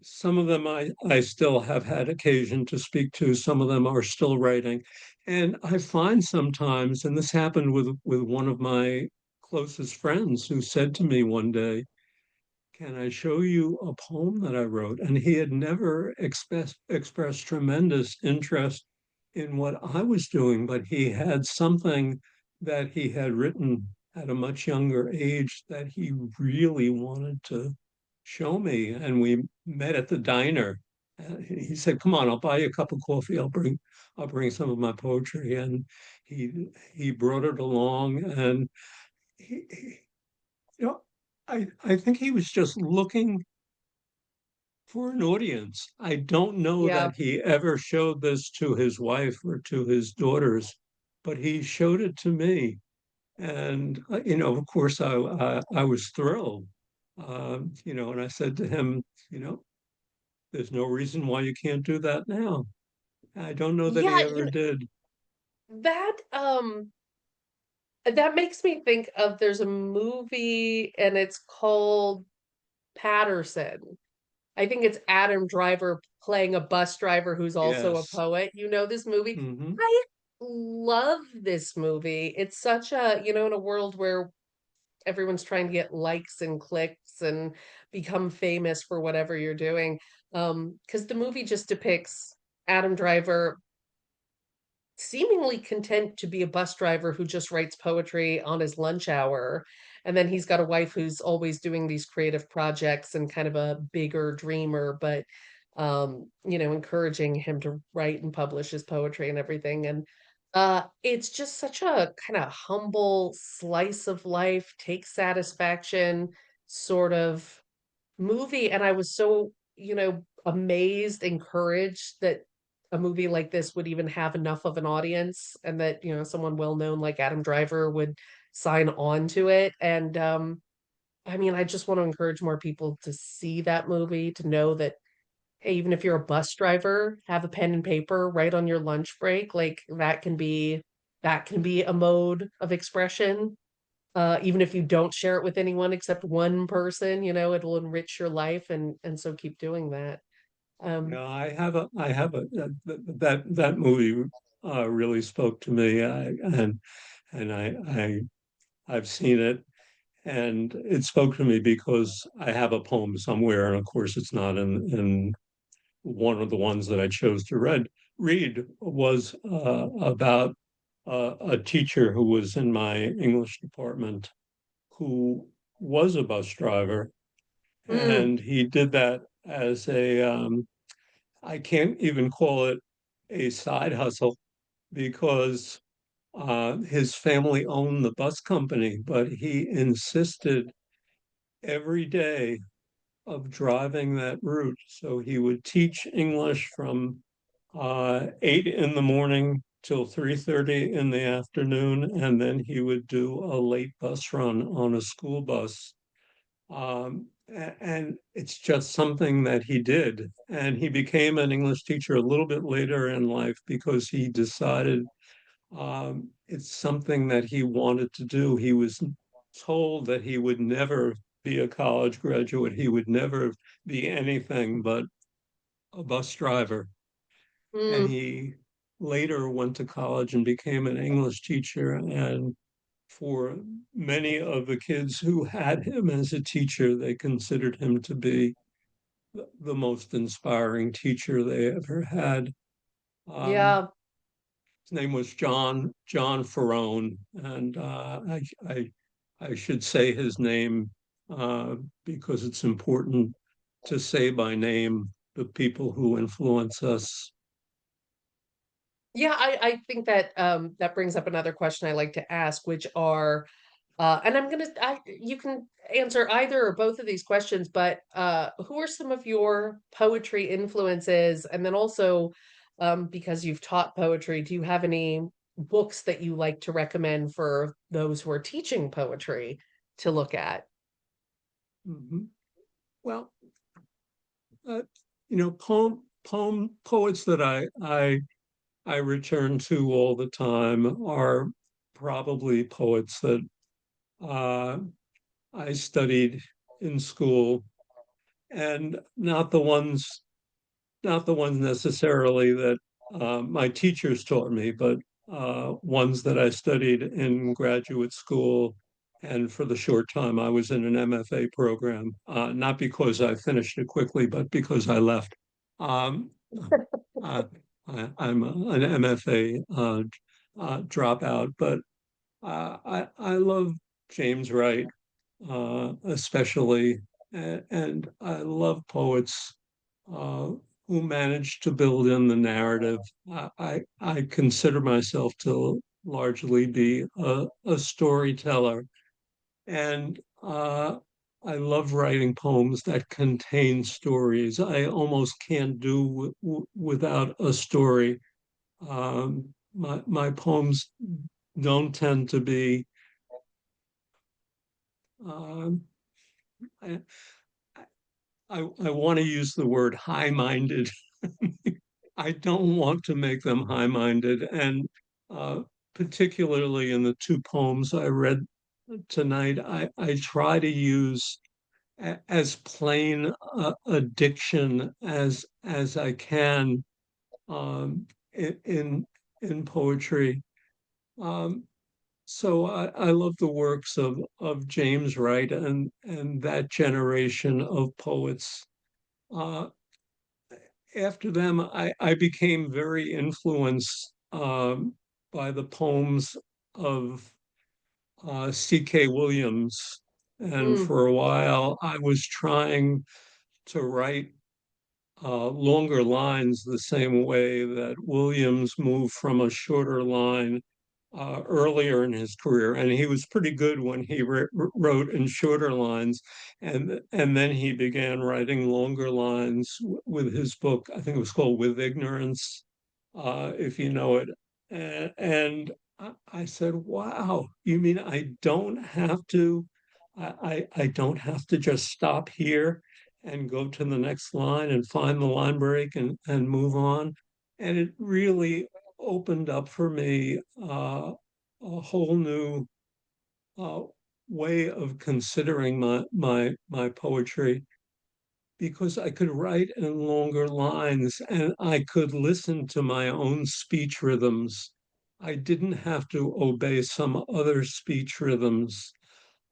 Speaker 2: some of them I still have had occasion to speak to. Some of them are still writing. And I find sometimes, and this happened with one of my closest friends who said to me one day, can I show you a poem that I wrote? And he had never expressed tremendous interest in what I was doing, but he had something that he had written at a much younger age that he really wanted to show me. And we met at the diner. He said, "Come on, I'll buy you a cup of coffee. I'll bring some of my poetry." And he brought it along, and he you know, I think he was just looking for an audience. I don't know
Speaker 1: Yeah.
Speaker 2: that he ever showed this to his wife or to his daughters, but he showed it to me. And, of course, I was thrilled. And I said to him, you know, there's no reason why you can't do that now. I don't know that he
Speaker 1: Yeah,
Speaker 2: ever did.
Speaker 1: that makes me think of, there's a movie and it's called Patterson. I think it's Adam Driver playing a bus driver who's also a
Speaker 2: Yes.
Speaker 1: poet. You know this movie?
Speaker 2: Hmm.
Speaker 1: I love this movie. It's such a, in a world where everyone's trying to get likes and clicks and become famous for whatever you're doing. Because the movie just depicts Adam Driver seemingly content to be a bus driver who just writes poetry on his lunch hour. And then he's got a wife who's always doing these creative projects and kind of a bigger dreamer, but encouraging him to write and publish his poetry and everything. And it's just such a kind of humble slice of life, take satisfaction sort of movie. And I was so, amazed, encouraged that a movie like this would even have enough of an audience, and that, someone well known like Adam Driver would sign on to it. And I mean, I just want to encourage more people to see that movie, to know that, hey, even if you're a bus driver, have a pen and paper, write on your lunch break. Like, that can be that can be a mode of expression. Even if you don't share it with anyone except one person, it'll enrich your life, and so keep doing that. Um,
Speaker 2: No, I have a that movie really spoke to me, and I've seen it, and it spoke to me because I have a poem somewhere, and of course it's not in one of the ones that I chose to read was about a teacher who was in my English department who was a bus driver,
Speaker 1: mm,
Speaker 2: and he did that as a I can't even call it a side hustle because his family owned the bus company, but he insisted every day of driving that route. So he would teach English from 8 in the morning till 3:30 in the afternoon, and then he would do a late bus run on a school bus. And it's just something that he did. And he became an English teacher a little bit later in life because he decided it's something that he wanted to do. He was told that he would never be a college graduate, he would never be anything but a bus driver. And
Speaker 1: mm.
Speaker 2: he later went to college and became an English teacher. And for many of the kids who had him as a teacher, they considered him to be the most inspiring teacher they ever had. Um,
Speaker 1: Yeah.
Speaker 2: his name was John Ferrone, and I should say his name because it's important to say by name the people who influence us.
Speaker 1: Yeah, I think that that brings up another question I like to ask, which are, and you can answer either or both of these questions, but who are some of your poetry influences? And then also, because you've taught poetry, do you have any books that you like to recommend for those who are teaching poetry to look at?
Speaker 2: Mhm. Well, uh, poets that I return to all the time are probably poets that uh, I studied in school, and not the ones necessarily that my teachers taught me, but ones that I studied in graduate school. And for the short time I was in an MFA program, not because I finished it quickly, but because I left. Um, uh, I'm an MFA dropout, but I love James Wright, especially, and I love poets uh, who manage to build in the narrative. I consider myself to largely be a storyteller, and I love writing poems that contain stories. I almost can't do without a story. My poems don't tend to be. Um, I, I want to use the word high-minded. I don't want to make them high-minded, and uh, particularly in the two poems I read tonight, I try to use as plain a diction as I can um, in poetry. Um, so I love the works of James Wright and that generation of poets. Uh, After them, I became very influenced by the poems of C.K. Williams. And
Speaker 1: Mm,
Speaker 2: for a while, I was trying to write longer lines the same way that Williams moved from a shorter line earlier in his career, and he was pretty good when he wrote in shorter lines, and then he began writing longer lines with his book. I think it was called With Ignorance, if you know it. And I said, "Wow, you mean I don't have to? I don't have to just stop here and go to the next line and find the line break and move on." And it really opened up for me a whole new uh, way of considering my poetry because I could write in longer lines and I could listen to my own speech rhythms. I didn't have to obey some other speech rhythms.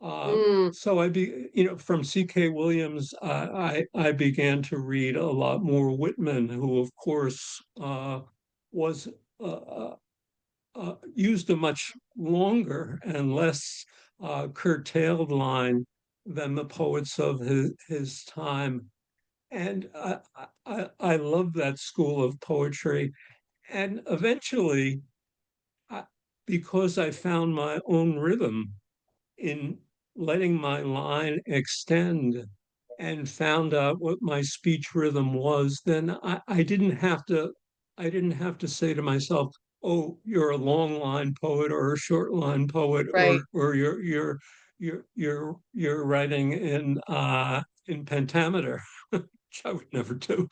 Speaker 1: Mm,
Speaker 2: So from C.K. Williams, I began to read a lot more Whitman, who, of course, was used a much longer and less curtailed line than the poets of his time. And I love that school of poetry. And eventually, I, because I found my own rhythm in letting my line extend and found out what my speech rhythm was, then I didn't have to say to myself, "Oh, you're a long line poet or a short line poet,
Speaker 1: right.
Speaker 2: or you're writing in pentameter," which I would never do,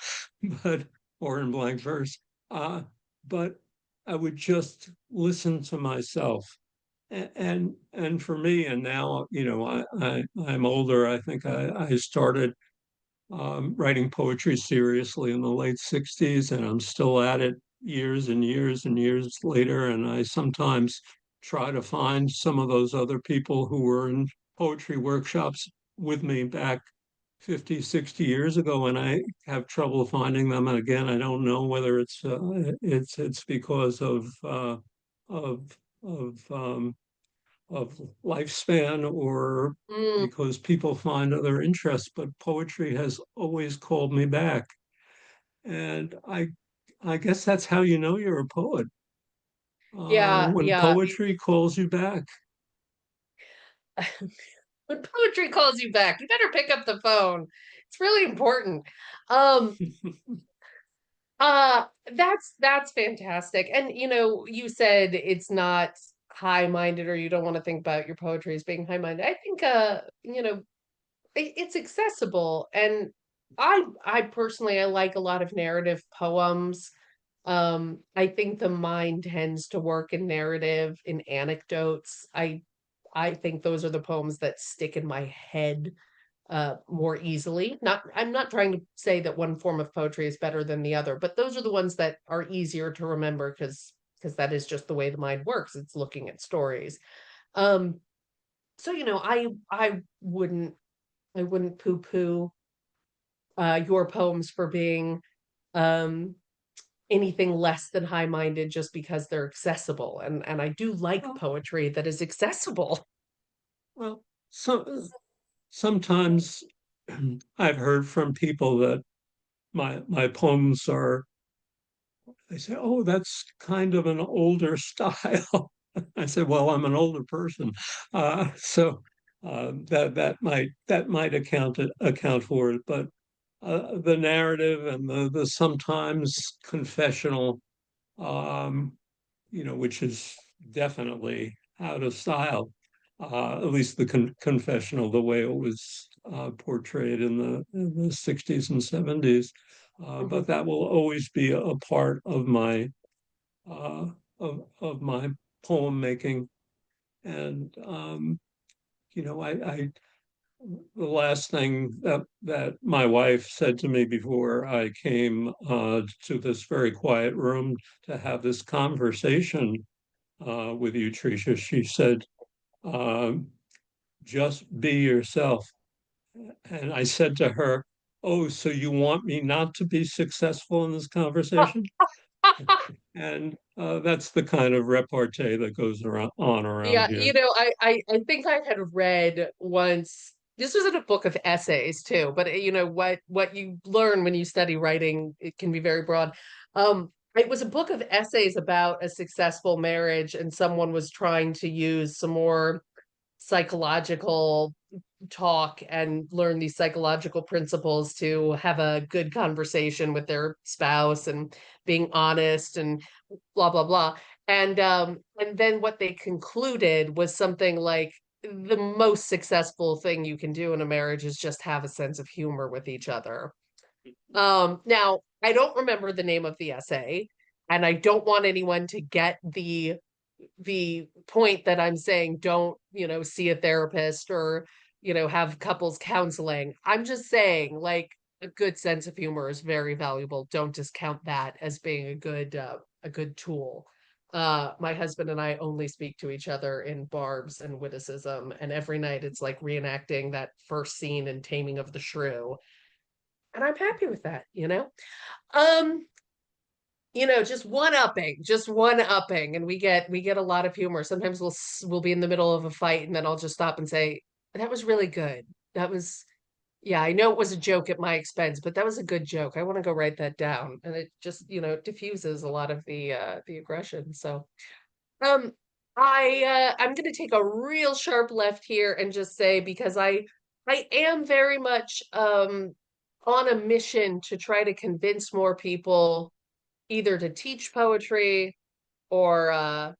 Speaker 2: but or in blank verse. Uh, but I would just listen to myself and for me, and now I'm older. I think I started writing poetry seriously in the late '60s, and I'm still at it years and years and years later. And I sometimes try to find some of those other people who were in poetry workshops with me back 50, 60 years ago, and I have trouble finding them. And again, I don't know whether it's because of of of lifespan or
Speaker 1: Mm,
Speaker 2: because people find other interests, but poetry has always called me back. And I guess that's how you know you're a poet,
Speaker 1: yeah,
Speaker 2: when
Speaker 1: yeah.
Speaker 2: poetry calls you back.
Speaker 1: When poetry calls you back, you better pick up the phone. It's really important. Um, that's fantastic. And you said it's not high-minded or you don't want to think about your poetry as being high-minded. I think it's accessible and I personally I like a lot of narrative poems. I think the mind tends to work in narrative, in anecdotes. I think those are the poems that stick in my head more easily. Not I'm not trying to say that one form of poetry is better than the other, but those are the ones that are easier to remember because that is just the way the mind works. It's looking at stories. Um, so I wouldn't poo-poo your poems for being um anything less than high-minded just because they're accessible. And I do like
Speaker 2: Well,
Speaker 1: poetry that is accessible.
Speaker 2: well, sometimes I've heard from people that my poems are, they say, "Oh, that's kind of an older style." I said, "Well, I'm an older person, so that might account for it." But the narrative and the sometimes confessional, um, which is definitely out of style. At least the confessional, the way it was portrayed in the '60s and '70s. But
Speaker 1: Mhm.
Speaker 2: that will always be a part uh, of my poem making. And I the last thing that my wife said to me before I came to this very quiet room to have this conversation with you, Tricia, she said, um, "Just be yourself." And I said to her, "Oh, so you want me not to be successful in this conversation?" And that's the kind of repartee that goes around
Speaker 1: Yeah,
Speaker 2: here.
Speaker 1: I think I had read once. This was in a book of essays too, but what you learn when you study writing, it can be very broad. It was a book of essays about a successful marriage, and someone was trying to use some more psychological talk and learn these psychological principles to have a good conversation with their spouse and being honest and blah blah blah. And then what they concluded was something like the most successful thing you can do in a marriage is just have a sense of humor with each other. Now I don't remember the name of the essay. And I don't want anyone to get the point that I'm saying don't, see a therapist or, have couples counseling. I'm just saying, like, a good sense of humor is very valuable. Don't discount that as being a good tool. My husband and I only speak to each other in barbs and witticism, and every night it's like reenacting that first scene in Taming of the Shrew. And I'm happy with that. Um, just one upping, and we get a lot of humor. Sometimes we'll be in the middle of a fight, and then I'll just stop and say, "That was really good. That was, yeah, I know it was a joke at my expense, but that was a good joke. I want to go write that down." And it just, diffuses a lot of the aggression. So, um, I'm gonna take a real sharp left here and just say, because I am very much on a mission to try to convince more people either to teach poetry or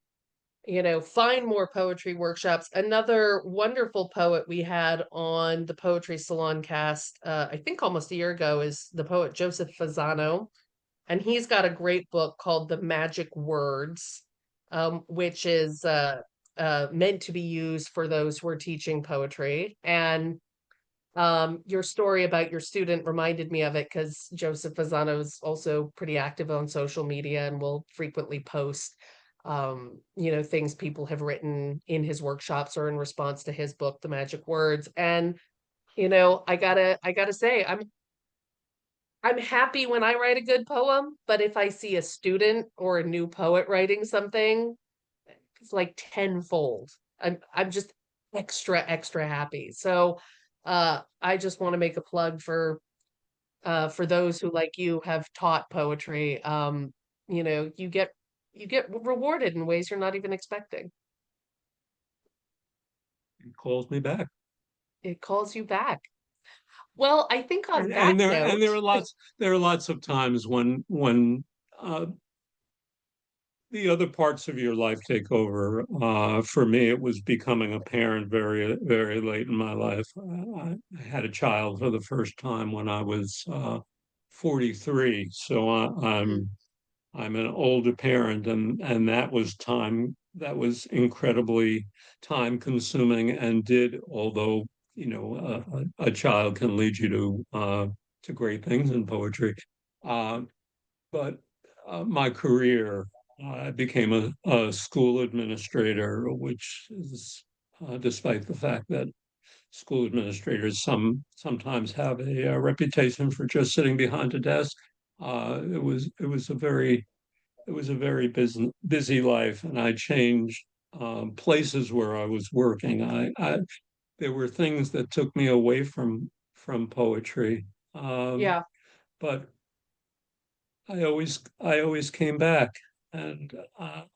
Speaker 1: find more poetry workshops. Another wonderful poet we had on the Poetry Salon cast, I think almost a year ago, is the poet Joseph Fasano, and he's got a great book called The Magic Words, which is meant to be used for those who are teaching poetry. And your story about your student reminded me of it, because Joseph Fasano is also pretty active on social media and will frequently post things people have written in his workshops or in response to his book, The Magic Words. And I gotta say, I'm happy when I write a good poem, but if I see a student or a new poet writing something, it's like tenfold. I'm just extra happy. So I just want to make a plug for those who, like you, have taught poetry. You get rewarded in ways you're not even expecting.
Speaker 2: It calls me back.
Speaker 1: It calls you back. Well, I think on
Speaker 2: And
Speaker 1: that
Speaker 2: and there and
Speaker 1: note,
Speaker 2: there are lots of times when uh, the other parts of your life take over. For me, it was becoming a parent very late in my life. I had a child for the first time when I was 43, so
Speaker 1: mm,
Speaker 2: I'm an older parent, and that was incredibly time consuming and did, although a child can lead you to great things in poetry. Uh, but my career, I became a school administrator, which is, despite the fact that school administrators sometimes have a reputation for just sitting behind a desk. It was a very busy life, and I changed places where I was working. There were things that took me away from poetry,
Speaker 1: yeah.
Speaker 2: but I always came back, and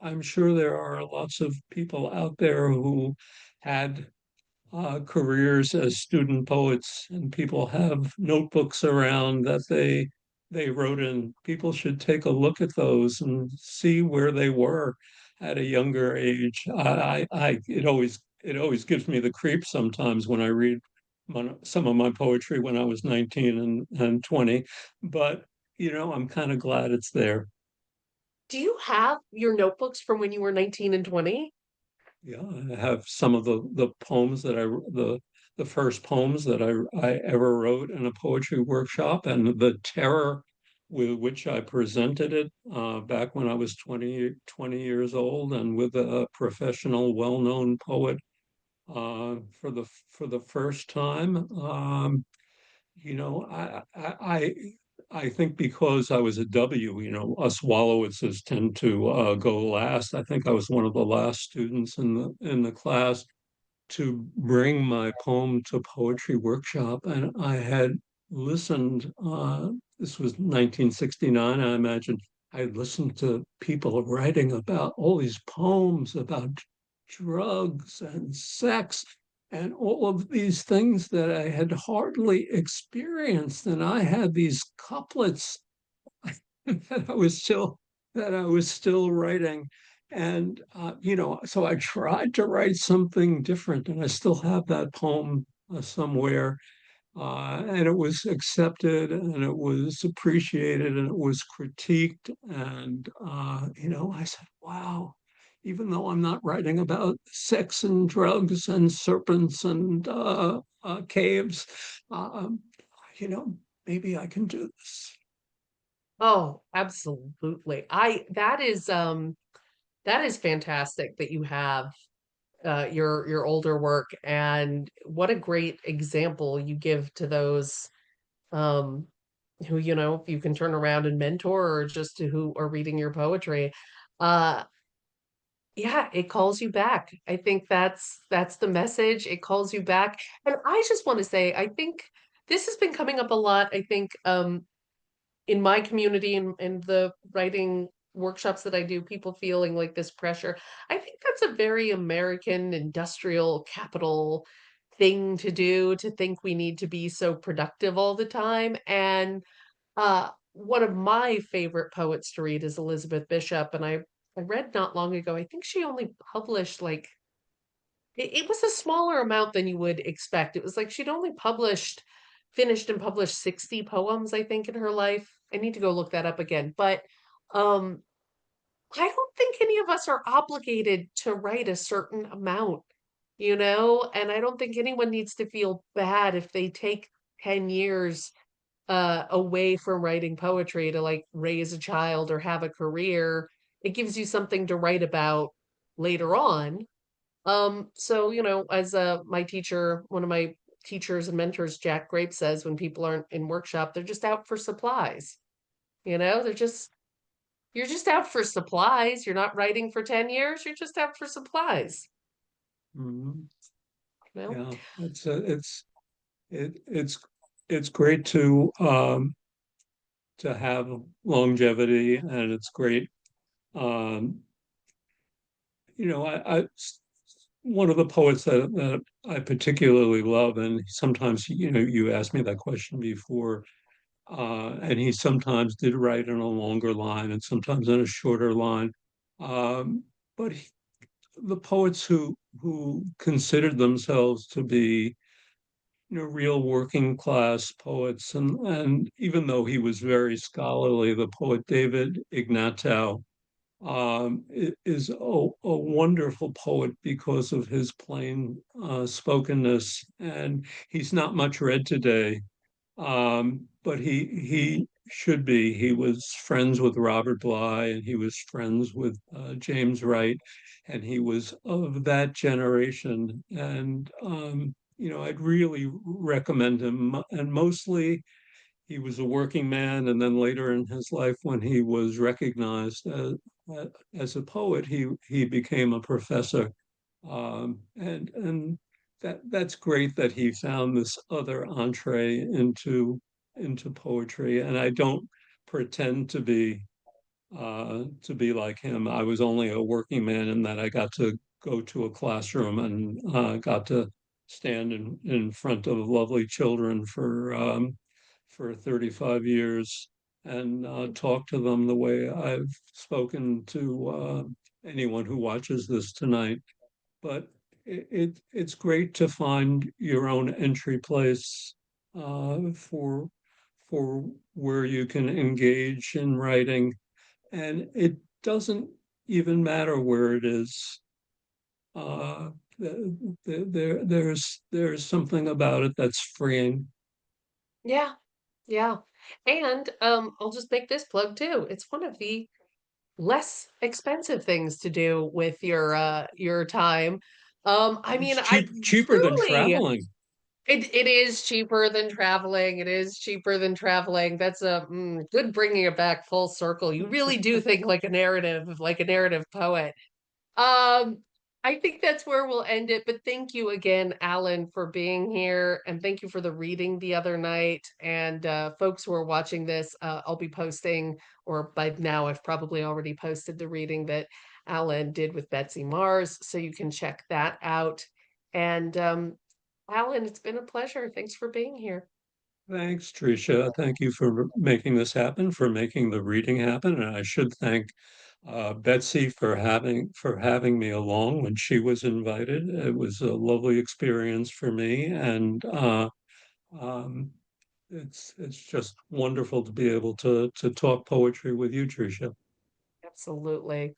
Speaker 2: I'm sure there are lots of people out there who had careers as student poets, and people have notebooks around that they wrote in. People should take a look at those and see where they were at a younger age. It always gives me the creeps sometimes when I read some of my poetry when I was 19 and 20, but I'm kind of glad it's there.
Speaker 1: Do you have your notebooks from when you were 19 and 20?
Speaker 2: Yeah, I have some of the poems the first poems that I ever wrote in a poetry workshop, and the terror with which I presented it back when I was 20 years old, and with a professional, well-known poet for the first time. You know, I think because I was a W, us Wallowitzes tend to go last. I think I was one of the last students in the class to bring my poem to poetry workshop, and I had listened. This was 1969, I imagine. I had listened to people writing about all these poems about drugs and sex and all of these things that I had hardly experienced, and I had these couplets that I was still writing. And so I tried to write something different, and I still have that poem somewhere. and it was accepted and it was appreciated and it was critiqued. And, I said, wow, even though I'm not writing about sex and drugs and serpents and caves, um, you know, maybe I can do this.
Speaker 1: Oh, absolutely. I that is fantastic that you have your older work, and what a great example you give to those um who, you can turn around and mentor, or just to who are reading your poetry. Uh yeah, it calls you back. I think that's the message. It calls you back. And I just want to say, I think this has been coming up a lot. I think in my community and the writing workshops that I do, people feeling like this pressure. I think that's a very American industrial capital thing to do, to think we need to be so productive all the time. And one of my favorite poets to read is Elizabeth Bishop, and I read not long ago, I think she only published like it was a smaller amount than you would expect. It was like she'd only finished and published 60 poems, I think, in her life. I need to go look that up again. But um, I don't think any of us are obligated to write a certain amount, and I don't think anyone needs to feel bad if they take 10 years away from writing poetry to like raise a child or have a career. It gives you something to write about later on. So, as my teacher, one of my teachers and mentors, Jack Grape, says, when people aren't in workshop, they're just out for supplies. You're just out for supplies. You're not writing for 10 years, you're just out for supplies,
Speaker 2: Mhm.
Speaker 1: you know?
Speaker 2: Yeah, it's it's great to have longevity, and it's great. Um, I one of the poets that I particularly love, and sometimes, you asked me that question before, and he sometimes did write in a longer line and sometimes in a shorter line. Um, but the poets who considered themselves to be, real working class poets, and even though he was very scholarly, the poet David Ignatow is a wonderful poet because of his plain spokenness, and he's not much read today. But he should be. He was friends with Robert Bly, and he was friends with James Wright, and he was of that generation. And I'd really recommend him. And mostly, he was a working man, and then later in his life, when he was recognized as a poet, he became a professor, and that's great that he found this other entree into poetry. And I don't pretend to be like him. I was only a working man in that I got to go to a classroom and got to stand in front of lovely children for 35 years and talk to them the way I've spoken to anyone who watches this tonight. But it's great to find your own entry place for where you can engage in writing, and it doesn't even matter where it is. Uh, there's something about it that's freeing.
Speaker 1: Yeah, yeah. And I'll just make this plug too. It's one of the less expensive things to do with your time. I mean,
Speaker 2: It's
Speaker 1: I
Speaker 2: cheaper than
Speaker 1: truly
Speaker 2: traveling.
Speaker 1: it is cheaper than traveling. It is cheaper than traveling. That's a good bringing it back full circle. You really do think like a narrative poet. Um, I think that's where we'll end it. But thank you again, Alan, for being here, and thank you for the reading the other night. And folks who are watching this, I'll be posting, or by now I've probably already posted the reading that Alan did with Betsy Mars, so you can check that out. And Alan, it's been a pleasure. Thanks for being here.
Speaker 2: Thanks, Tricia. Thank you for making this happen, for making the reading happen. And I should thank Betsy for having me along when she was invited. It was a lovely experience for me, and Um, it's just wonderful to be able to talk poetry with you, Tricia.
Speaker 1: Absolutely.